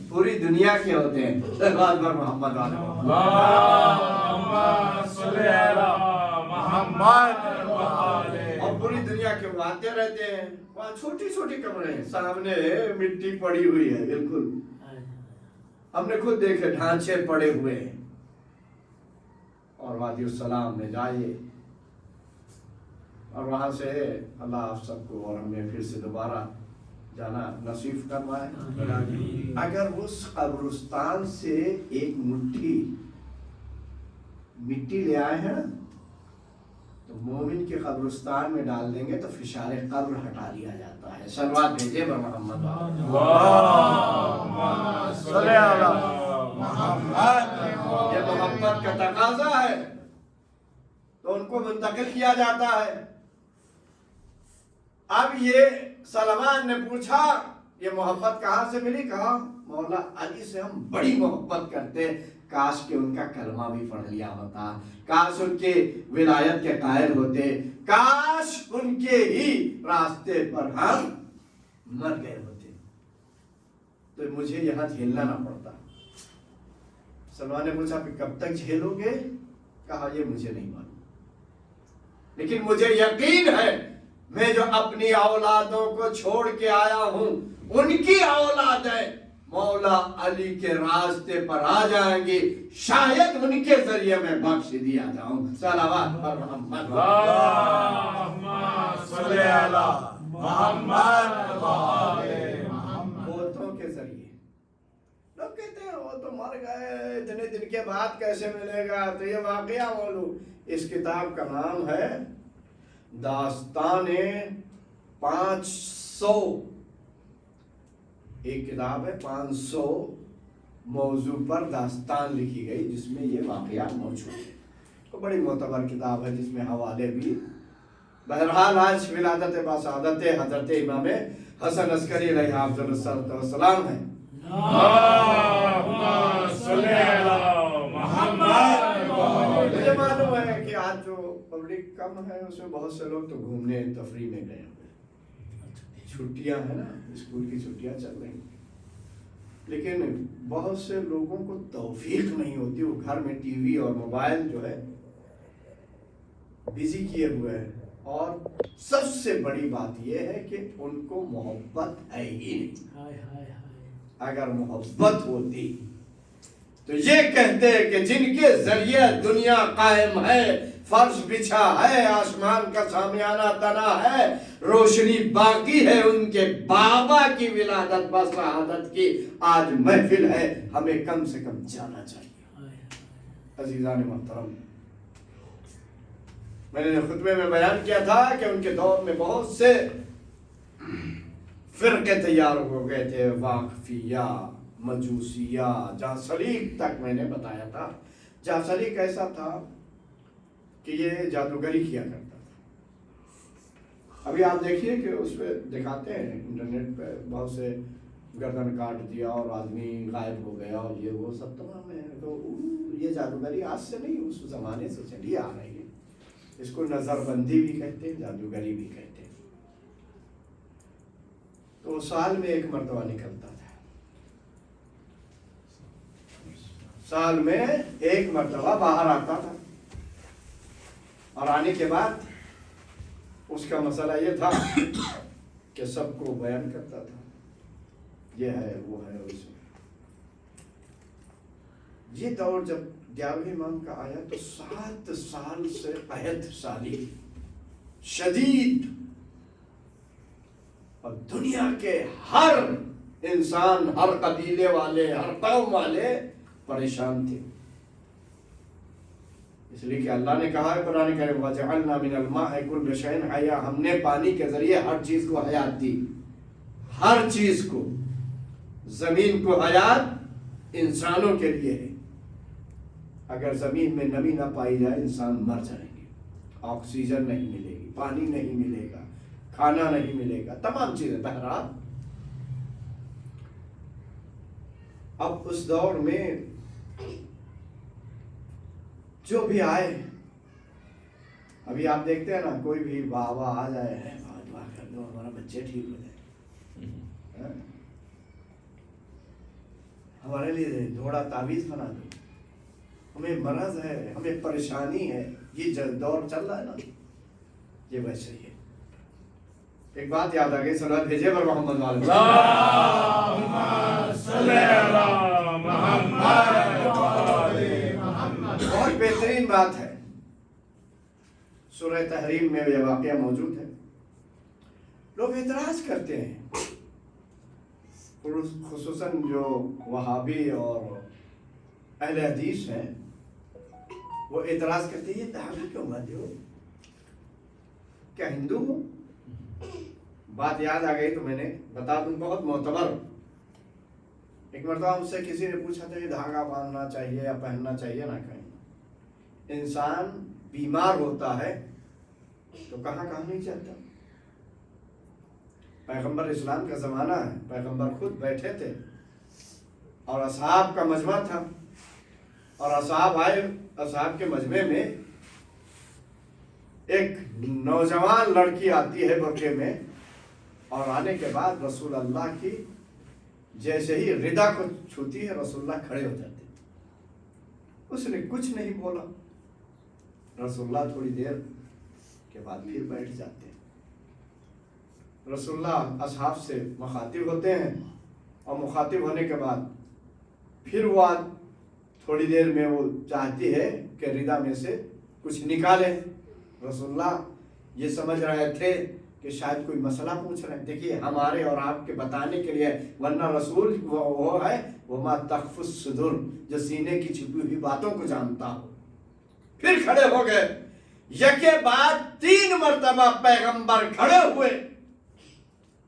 پوری دنیا کے ہوتے ہیں. صلوات پر محمد والے اللہم صلی علی محمد وآل. اور پوری دنیا کے وہ آتے رہتے ہیں. وہاں چھوٹی چھوٹی قبریں ہیں، سامنے مٹی پڑی ہوئی ہے بالکل، ہم نے خود دیکھے ڈھانچے پڑے ہوئے ہیں. اور وادی السلام میں جائیے اور وہاں سے اللہ آپ سب کو اور ہمیں پھر سے دوبارہ جانا نصیب فرمائے. اگر اس قبرستان سے ایک مٹھی مٹی لے آئے ہیں تو مومن کے قبرستان میں ڈال دیں گے تو فشار قبر ہٹا لیا جاتا ہے. صلوات بھیجے بر محمد. اللہم صلی علی محمد. یہ محبت کا تقاضا ہے تو ان کو منتقل کیا جاتا ہے. اب یہ سلمان نے پوچھا یہ محبت کہاں سے ملی؟ کہا مولا علی سے ہم بڑی محبت کرتے، کاش کہ ان کا کلمہ بھی پڑھ لیا ہوتا، کاش ان کے ولایت کے قائل ہوتے، کاش ان کے ہی راستے پر ہم مر گئے ہوتے تو مجھے یہاں جھیلنا نہ پڑتا. سلمان نے پوچھا کہ کب تک جھیلو گے؟ کہا یہ مجھے نہیں معلوم، لیکن مجھے یقین ہے میں جو اپنی اولادوں کو چھوڑ کے آیا ہوں ان کی اولادیں مولا علی کے راستے پر آ جائیں گی، شاید ان کے ذریعے میں بخش دیا جاؤں. صلوات پر محمد. اللہم صلی علی محمد وآل محمد. بوتوں کے ذریعے لوگ کہتے ہیں وہ تو مر گئے، اتنے دن کے بعد کیسے ملے گا؟ تو یہ واقعہ بولو. اس کتاب کا نام ہے داستان 500. ایک کتاب ہے 500 موضوع پر داستان لکھی گئی جس میں یہ واقعات موجود ہے. تو بڑی معتبر کتاب ہے جس میں حوالے بھی. بہرحال آج ولادت باسعادت حضرت امام حسن عسکری علیہ افضل الصلوۃ والسلام ہے. اللہم صلی علی محمد وآل. مجھے معلوم ہے کہ آج جو پبلک کم ہے اس میں بہت سے لوگ تو گھومنے تفریح میں گئے ہوئے، چھٹیاں ہیں نا، اسکول کی چھٹیاں چل رہی ہیں، لیکن بہت سے لوگوں کو توفیق نہیں ہوتی، وہ گھر میں ٹی وی اور موبائل جو ہے بزی کیے ہوئے ہیں. اور سب سے بڑی بات یہ ہے کہ ان کو محبت ہے ہی نہیں. اگر محبت ہوتی تو یہ کہتے کہ جن کے ذریعے دنیا قائم ہے، فرش بچھا ہے، آسمان کا سامیانہ تنا ہے، روشنی باقی ہے، ان کے بابا کی ولادت باسعادت کی آج محفل ہے، ہمیں کم سے کم جانا چاہیے. عزیزان محترم، میں نے خطبے میں بیان کیا تھا کہ ان کے دور میں بہت سے فرقے تیار ہو گئے تھے، واقفیہ، مجوسیہ، جعسلیق تک میں نے بتایا تھا۔ جعسلیق ایسا تھا کہ یہ جادوگری کیا کرتا تھا۔ ابھی آپ دیکھیے کہ اس پہ دکھاتے ہیں انٹرنیٹ پہ بہت سے گردن کاٹ دیا اور آدمی غائب ہو گیا اور یہ وہ سب تمام ہے۔ تو یہ جادوگری آج سے نہیں، اس زمانے سے چلی آ رہی ہے۔ اس کو نظر بندی بھی کہتے ہیں، جادوگری بھی کہتے ہیں۔ تو سال میں ایک مرتبہ نکلتا تھا، سال میں ایک مرتبہ باہر آتا تھا، اور آنے کے بعد اس کا مسئلہ یہ تھا کہ سب کو بیان کرتا تھا، یہ ہے وہ ہے اس میں۔ یہ دور جب 11ویں امام کا آیا تو 7 سال سے قحط سالی شدید، اور دنیا کے ہر انسان، ہر قبیلے والے، ہر قوم والے پریشان تھے، اس لیے کہ اللہ نے کہا ہے قرآن کریم وَجَعَلْنَا مِنَ الْمَاءِ كُلَّ شَيْءٍ حَيٍّ، ہم نے پانی کے ذریعے ہر چیز کو حیات دی، ہر چیز کو۔ زمین کو حیات انسانوں کے لیے ہے، اگر زمین میں نمی نہ پائی جائے انسان مر جائیں گے، آکسیجن نہیں ملے گی، پانی نہیں ملے گا، کھانا نہیں ملے گا، تمام چیزیں۔ بہرحال اب اس دور میں جو بھی آئے، ابھی آپ دیکھتے ہیں نا، کوئی بھی بابا آ جائے ہے، دعا کر دو ہمارا بچے ٹھیک ہو جائے، ہمارے لیے تھوڑا تعویذ بنا دو، ہمیں مرض ہے، ہمیں پریشانی ہے، یہ دور چل رہا ہے نا، یہ ویسے ہی ہے۔ ایک بات یاد آ گئی، صلوات بھیجے پر محمد والے اللہم صلی علی محمد وآل محمد۔ بہت بہترین بات ہے، سورہ تحریم میں یہ واقعہ موجود ہے۔ لوگ اعتراض کرتے ہیں، خصوصاً جو وہابی اور اہل حدیث ہیں، وہ اعتراض کرتے ہیں یہ دھاگا کیوں باندھے ہو، کیا ہندو ہو؟ بات یاد آ گئی تو میں نے بتا دوں، بہت معتبر۔ ایک مرتبہ مجھ سے کسی نے پوچھا تھا یہ دھاگا باندھنا چاہیے یا پہننا چاہیے نہ کہیں۔ انسان بیمار ہوتا ہے تو کہاں نہیں جاتا۔ پیغمبر اسلام کا زمانہ ہے، پیغمبر خود بیٹھے تھے اور اصحاب کا مجمع تھا، اور اصحاب آئے، اصحاب کے مجمع میں ایک نوجوان لڑکی آتی ہے برقعے میں، اور آنے کے بعد رسول اللہ کی جیسے ہی ردا کو چھوتی ہے رسول اللہ کھڑے ہو جاتے، اس نے کچھ نہیں بولا، رسول اللہ تھوڑی دیر کے بعد پھر بیٹھ جاتے ہیں۔ رسول اللہ اصحاب سے مخاطب ہوتے ہیں، اور مخاطب ہونے کے بعد پھر وہ تھوڑی دیر میں وہ چاہتی ہے کہ ردا میں سے کچھ نکالے۔ رسول اللہ یہ سمجھ رہے تھے کہ شاید کوئی مسئلہ پوچھ رہے ہیں۔ دیکھیے ہمارے اور آپ کے بتانے کے لیے، ورنہ رسول وہ ہے وما تخفی الصدور، جو سینے کی چھپی ہوئی باتوں کو جانتا ہو۔ پھر کھڑے ہو گئے، یکے بعد 3 مرتبہ پیغمبر کھڑے ہوئے،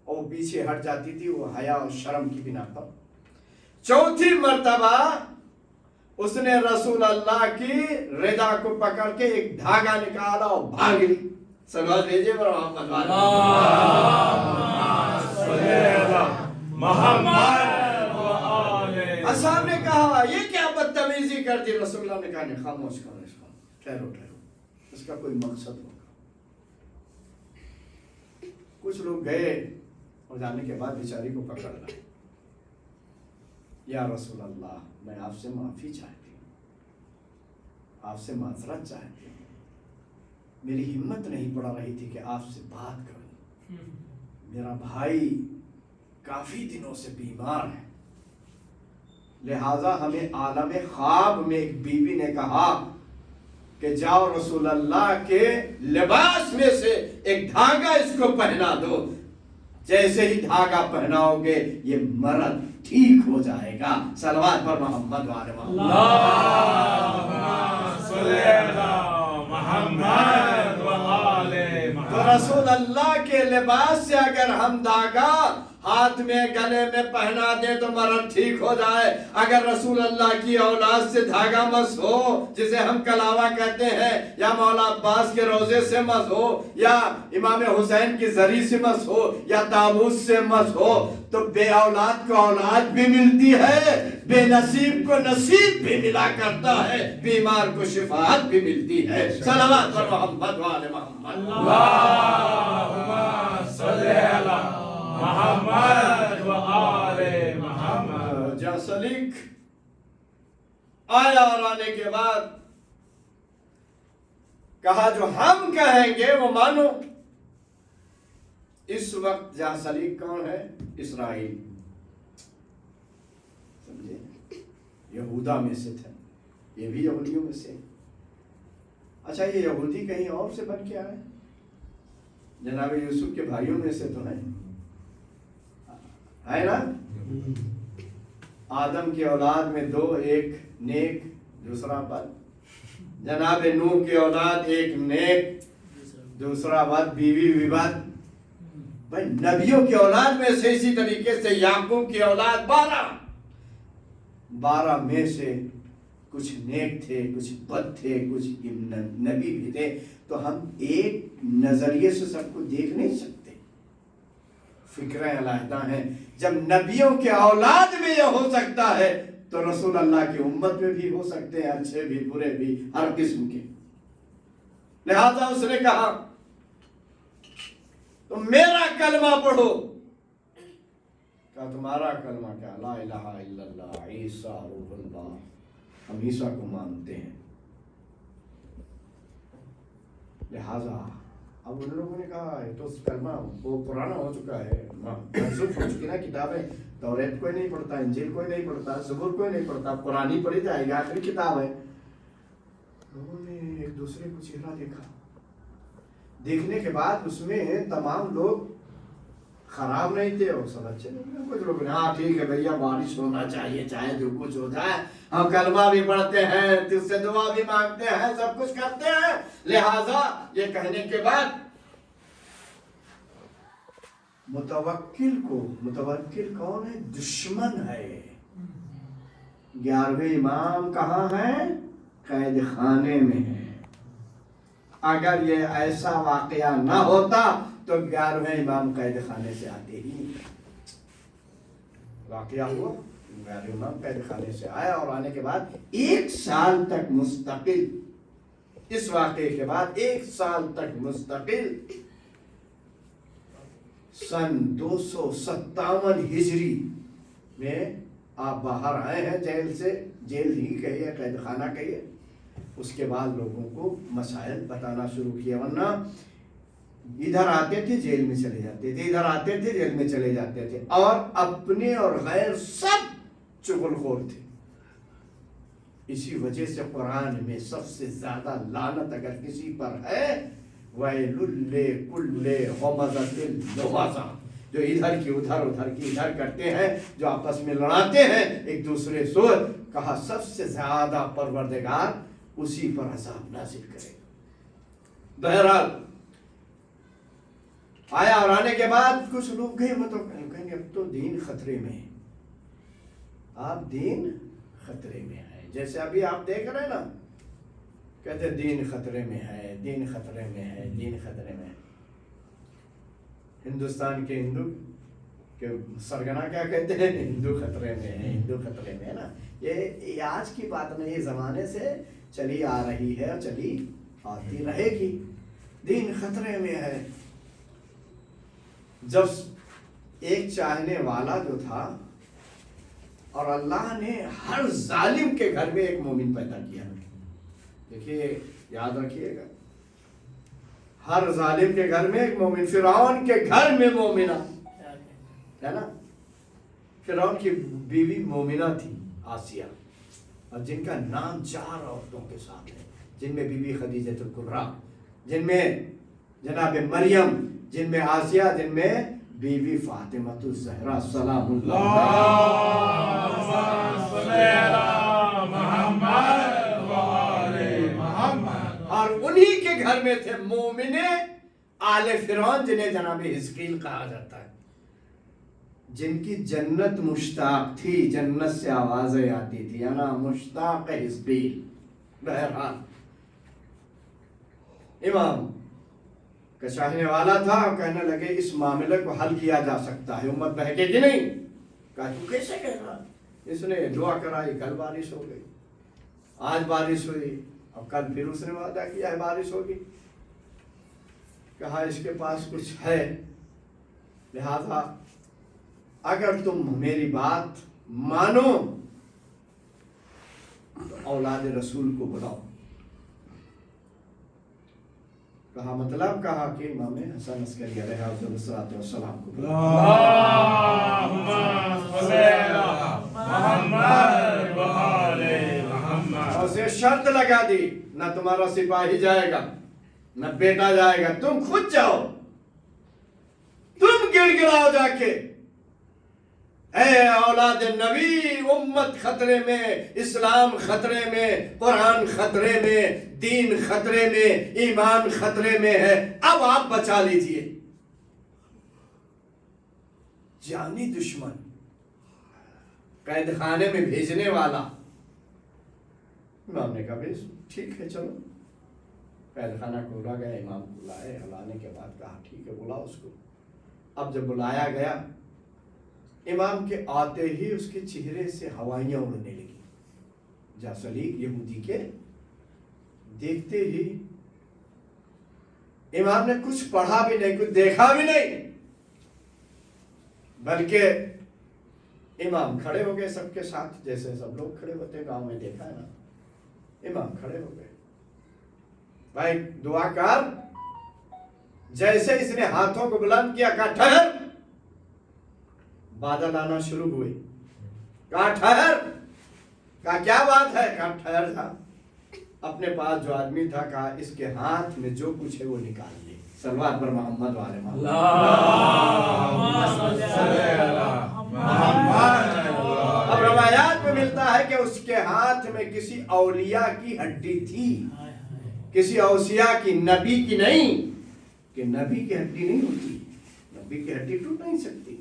اور پیچھے ہٹ جاتی تھی وہ حیا اور شرم کی بنا پر۔ 4تھی مرتبہ اس نے رسول اللہ کی ردا کو پکڑ کے ایک دھاگا نکالا اور بھاگ لی۔ صلوات بھیجے پر محمد والے صلی علی محمد وآل۔ اصحاب نے کہا یہ کیا بدتمیزی کر دی؟ رسول اللہ نے کہا نہیں، خاموش کرو اس کو، ٹھہرو ٹھہرو، اس کا کوئی مقصد ہوگا۔ کچھ لوگ گئے اور جانے کے بعد بیچاری کو پکڑ لائے، یا رسول اللہ میں آپ سے معافی چاہتی ہوں، آپ سے معذرت چاہتی ہوں، میری ہمت نہیں پڑ رہی تھی کہ آپ سے بات کروں، میرا بھائی کافی دنوں سے بیمار ہے، لہذا ہمیں عالم خواب میں ایک بیوی نے کہا کہ جاؤ رسول اللہ کے لباس میں سے ایک دھاگا اس کو پہنا دو، جیسے ہی دھاگا پہناؤ گے یہ مرض ٹھیک ہو جائے گا۔ صلوات پر محمد والے اللہم صلی علی محمد وآل تو محمد۔ رسول اللہ کے لباس سے اگر ہم دھاگا ہاتھ میں گلے میں پہنا دے تو مرض ٹھیک ہو جائے. اگر رسول اللہ کی اولاد سے دھاگا مس ہو جسے ہم کلاوہ کہتے ہیں, یا مولا عباس کے روزے سے مس ہو, یا امام حسین کی زری سے مس ہو, یا تابوت سے مس ہو, تو بے اولاد کو اولاد بھی ملتی ہے, بے نصیب کو نصیب بھی ملا کرتا ہے, بیمار کو شفاعت بھی ملتی ہے. صلوات پر محمد و آل محمد. اللہم صلی علی محمد و آل محمد. جاسلیک آیا اور آنے کے بعد کہا جو ہم کہیں گے وہ مانو. اس وقت جاسلیک کون ہے؟ اسرائیل. سمجھے, یہودا میں سے تھے, یہ بھی یہودیوں میں سے. اچھا, یہ یہودی کہیں اور سے بن کے آئے؟ جناب یوسف کے بھائیوں میں سے تو نہیں ہے نا. آدم کی اولاد میں دو, ایک نیک دوسرا بد. جناب نوح کی اولاد ایک نیک دوسرا بد, بیوی بھی بد. بھائی نبیوں کی اولاد میں سے اسی طریقے سے یعقوب کی اولاد 12 میں سے کچھ نیک تھے, کچھ بد تھے, کچھ نبی بھی تھے. تو ہم ایک نظریے سے سب کو دیکھ نہیں سکتے, فکریں علیحدہ ہیں. جب نبیوں کے اولاد میں یہ ہو سکتا ہے تو رسول اللہ کی امت میں بھی ہو سکتے ہیں, اچھے بھی برے بھی ہر قسم کے. لہذا اس نے کہا تو میرا کلمہ پڑھو. کہا تمہارا کلمہ کیا؟ لا الہ الا اللہ عیسیٰ روح اللہ. ہم عیسیٰ کو مانتے ہیں. لہذا اب ان لوگوں نے کہا یہ تو کلمہ وہ پرانا ہو چکا ہے, منسوخ ہو چکی نا کتابیں. توریت کوئی نہیں پڑھتا, انجیل کوئی نہیں پڑھتا, زبور کوئی نہیں پڑھتا, قرآن ہی پڑھی جائے گی, آخری کتاب ہے. لوگوں نے ایک دوسرے کو چہرہ دیکھا. دیکھنے کے بعد اس میں تمام لوگ خراب نہیں تھے, اور سب اچھے. کچھ لوگ نے ہاں ٹھیک ہے بھیا, بارش ہونا چاہیے, چاہے جو کچھ ہو جائے, ہم کلمہ بھی پڑھتے ہیں, تجھ سے دعا بھی مانگتے ہیں, سب کچھ کرتے ہیں. لہذا یہ کہنے کے بعد متوکل کون ہے؟ دشمن ہے. 11ویں امام کہاں ہے؟ قید خانے میں ہے. اگر یہ ایسا واقعہ نہ ہوتا تو 11ویں امام قید خانے سے آتے ہی نہیں. واقعہ ہوا, 11ویں امام قید خانے سے آیا, اور آنے کے بعد 1 سال تک مستقل, اس واقعے کے بعد 1 سال تک مستقل, سن 257 ہجری میں آپ باہر آئے ہیں جیل سے. جیل ہی کہیے, قید خانہ کہیے. اس کے بعد لوگوں کو مسائل بتانا شروع کیا, ورنہ ادھر آتے تھے جیل میں چلے جاتے تھے, ادھر آتے تھے جیل میں چلے جاتے تھے, اور اپنے اور غیر سب چغل خور تھے. اسی وجہ سے قرآن میں سب سے زیادہ لعنت اگر کسی پر ہے, وَيْلٌ لِّكُلِّ هُمَزَةٍ لُمَزَةٍ, جو ادھر کی ادھر, ادھر کی ادھر کرتے ہیں, جو آپس میں لڑاتے ہیں ایک دوسرے سے. کہا سب سے زیادہ پروردگار اسی پر عذاب نازل کرے. بہرحال آیا, اور آنے کے بعد کچھ لوگ گئے, وہ تو کہیں گے اب تو دین خطرے میں ہے. آپ دین خطرے میں ہے, جیسے ابھی آپ دیکھ رہے ہیں نا, کہتے دین خطرے میں ہے, دین خطرے میں ہے, دین خطرے میں ہے. ہندوستان کے ہندو کہ سرگنا کیا کہتے ہیں؟ ہندو خطرے میں ہے, ہندو خطرے میں ہے نا. یہ آج کی بات نہیں, زمانے سے چلی آ رہی ہے اور چلی آتی رہے گی. دین خطرے میں ہے. جب ایک چاہنے والا جو تھا, اور اللہ نے ہر ظالم کے گھر میں ایک مومن پیدا کیا. دیکھیے, یاد رکھیے گا, ہر ظالم کے گھر میں ایک مومن. فرعون کے گھر میں مومنہ ہے نا. فرعون کی بیوی مومنہ تھی, آسیہ, اور جن کا نام 4 عورتوں کے ساتھ ہے, جن میں بی بی خدیجہ الکبریٰ, جن میں جناب مریم, جن میں آسیہ, جن میں بی بی فاطمہ الزہرا سلام اللہ. اور انہی کے گھر میں تھے مومن آل فرعون, جنہیں جناب حزقیل کہا جاتا ہے. جن کی جنت مشتاق تھی، جنت سے آوازیں آتی تھی، انا مشتاق حزبیل. بہرحال امام کا چاہنے والا تھا اور کہنے لگے اس معاملے کو حل کیا جا سکتا ہے، امت بہکے گی نہیں. کہا تو کیسے کہہ رہا؟ اس نے دعا کرائی، کل بارش ہو گئی، آج بارش ہوئی، اب کل پھر اس نے وعدہ کیا ہے بارش ہوگی. کہا اس کے پاس کچھ ہے، لہذا اگر تم میری بات مانو تو اولاد رسول کو بلاؤ. کہا مطلب؟ کہا کہ امام حسن عسکری علیہ السلام کو بلاؤ. اور اسے شرط لگا دی، نہ تمہارا سپاہی جائے گا نہ بیٹا جائے گا، تم خود جاؤ، تم گڑ گڑاؤ جا کے، اے اولاد نبی، امت خطرے میں، اسلام خطرے میں، قرآن خطرے میں، دین خطرے میں، ایمان خطرے میں ہے، اب آپ بچا لیجئے. جانی دشمن، قید خانے میں بھیجنے والا. امام نے کہا بھیج، ٹھیک ہے چلو. قید خانہ کھولا گیا، امام کو لائے، لانے کے بعد کہا ٹھیک ہے بلاؤ اس کو. اب جب بلایا گیا، امام کے آتے ہی اس کے چہرے سے ہوائیاں اڑنے لگی. جاسلیق یہودی کے دیکھتے ہی امام نے کچھ پڑھا بھی نہیں، کچھ دیکھا بھی نہیں، بلکہ امام کھڑے ہو گئے سب کے ساتھ، جیسے سب لوگ کھڑے ہوتے گاؤں میں، دیکھا ہے نا. امام کھڑے ہو گئے، بھائی دعا کر. جیسے اس نے ہاتھوں کو بلند کیا، کہا ٹھہر. بادل آنا شروع ہوئے. کہا ٹھہر. کہا کیا بات ہے؟ کہا ٹھہر تھا. اپنے پاس جو آدمی تھا کہا اس کے ہاتھ میں جو کچھ ہے وہ نکال لے. صلوات پر محمد والے محمد. اب روایات میں ملتا ہے کہ اس کے ہاتھ میں کسی اولیاء کی ہڈی تھی، کسی اوصیاء کی، نبی کی نہیں. کہ نبی کی ہڈی نہیں ہوتی، نبی کی ہڈی ٹوٹ نہیں سکتی.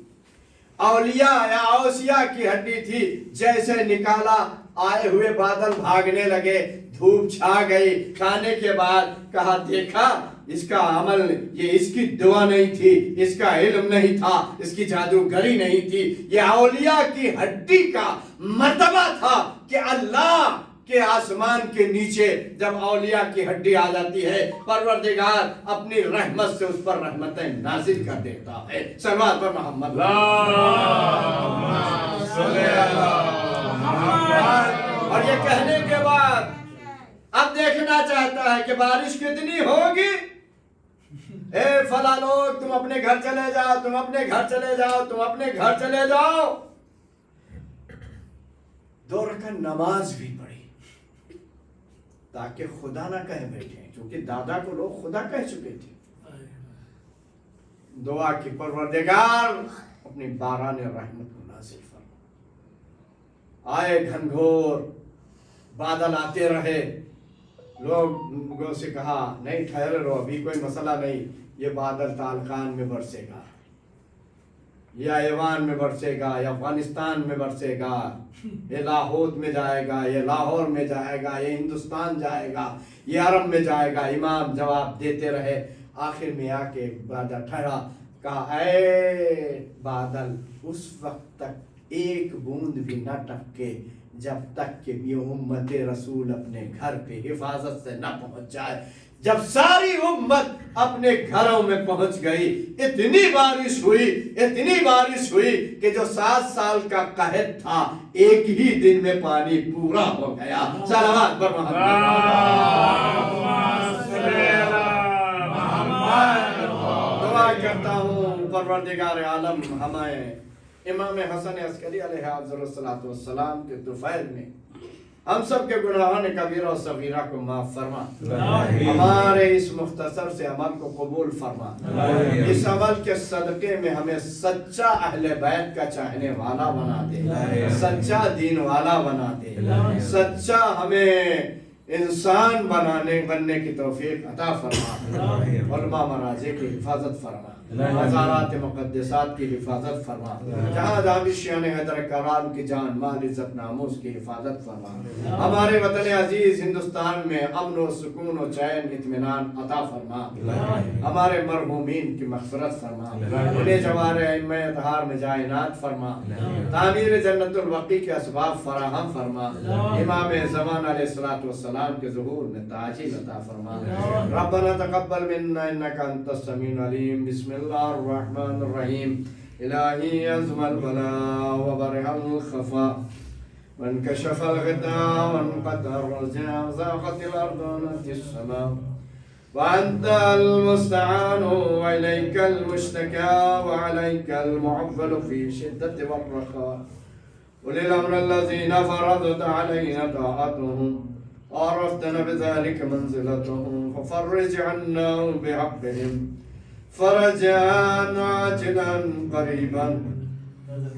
اولیاء یا اوصیاء کی ہڈی تھی. جیسے نکالا، آئے ہوئے بادل بھاگنے لگے، دھوپ چھا گئی. کھانے کے بعد کہا دیکھا اس کا عمل، یہ اس کی دعا نہیں تھی، اس کا علم نہیں تھا، اس کی جادوگری نہیں تھی، یہ اولیاء کی ہڈی کا مرتبہ تھا کہ اللہ کہ آسمان کے نیچے جب اولیاء کی ہڈی آ جاتی ہے، پروردگار اپنی رحمت سے اس پر رحمتیں نازل کر دیتا ہے. صلوات پر محمد. اور یہ کہنے کے بعد اب دیکھنا چاہتا ہے کہ بارش کتنی ہوگی. اے فلاں لوگ تم اپنے گھر چلے جاؤ، تم اپنے گھر چلے جاؤ، تم اپنے گھر چلے جاؤ. 2 رکعت نماز بھی پڑھی تاکہ خدا نہ کہہ بیٹھے، کیونکہ دادا کو لوگ خدا کہہ چکے تھے. دعا کی پروردگار اپنی باران رحمت کو نازل فرما. آئے گھنگھور بادل آتے رہے. لوگوں سے کہا نہیں ٹھہرے رہو، ابھی کوئی مسئلہ نہیں، یہ بادل تالخان میں برسے گا، یا ایوان میں برسے گا، یا افغانستان میں برسے گا، یہ لاہور میں جائے گا، یہ لاہور میں جائے گا، یہ ہندوستان جائے گا، یہ عرب میں جائے گا. امام جواب دیتے رہے. آخر میں آ کے بادل ٹھہرا. کہا اے بادل اس وقت تک ایک بوند بھی نہ ٹپکے جب تک کہ یہ امت رسول اپنے گھر پہ حفاظت سے نہ پہنچ جائے. جب ساری امت اپنے گھروں میں پہنچ گئی، اتنی بارش ہوئی کہ جو 7 سال کا قحط تھا ایک ہی دن میں پانی پورا ہو گیا. صلوات پر دعا کرتا ہوں پروردگار عالم ہمیں امام حسن عسکری علیہ السلام کے طفیل میں ہم سب کے گناہوں کبیرہ و صغیرہ کو معاف فرما. ہمارے اس مختصر سے عمل کو قبول فرما. اس عمل کے صدقے میں ہمیں سچا اہل بیت کا چاہنے والا بنا دے، سچا دین والا بنا دے، سچا ہمیں انسان بننے کی توفیق عطا فرما، علماء مراجع کی حفاظت فرما، مزارات مقدسات کی حفاظت فرما، جہاں دانشیان حیدر کرام کی جان مال عزت ناموس کی حفاظت فرما، ہمارے وطن عزیز ہندوستان میں امن و سکون و چین اطمینان عطا فرما، ہمارے مرحومین کی مغفرت فرما، انہیں جوار ائمہ اطہار میں جائے عنایت فرما، تعمیر جنت البقیع کے اسباب فراہم فرما، امام زمان علیہ الصلوۃ کے ظہور میں تعجیل عطا فرما، ربنا تقبل منا انك انت السميع العليم، بسم الله الرحمن الرحيم، الہی عظم البلاء وبرح الخفاء وانكشف الغطاء وانقطع الرجاء وزاغت الارض ونأتي السماء وانت المستعان واليك المشتكى وعليك المعول في شدة والرخاء، وللأمر الذين فرضت علينا طاعتهم وعرفتنا بذلك منزلتهم ففرج عنا بحقهم فرجا عاجلا قريبا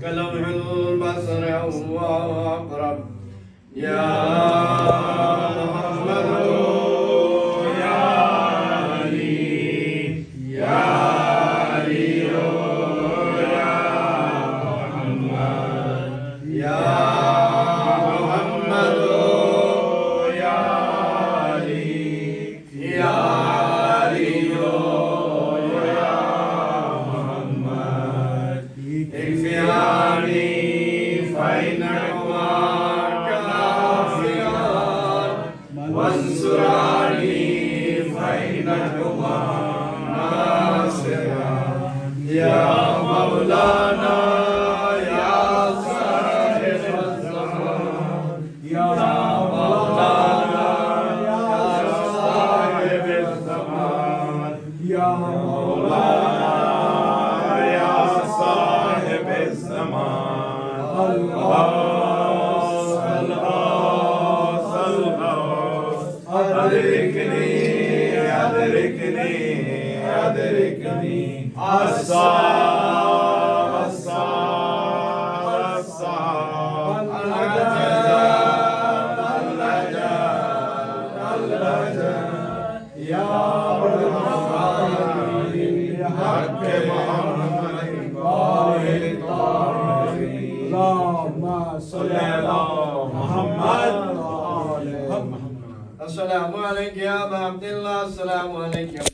كلمح البصر أو أقرب، يا محمد يا علي يا علي يا محمد يا السلام علیکم یا ابا عبداللہ، السلام علیکم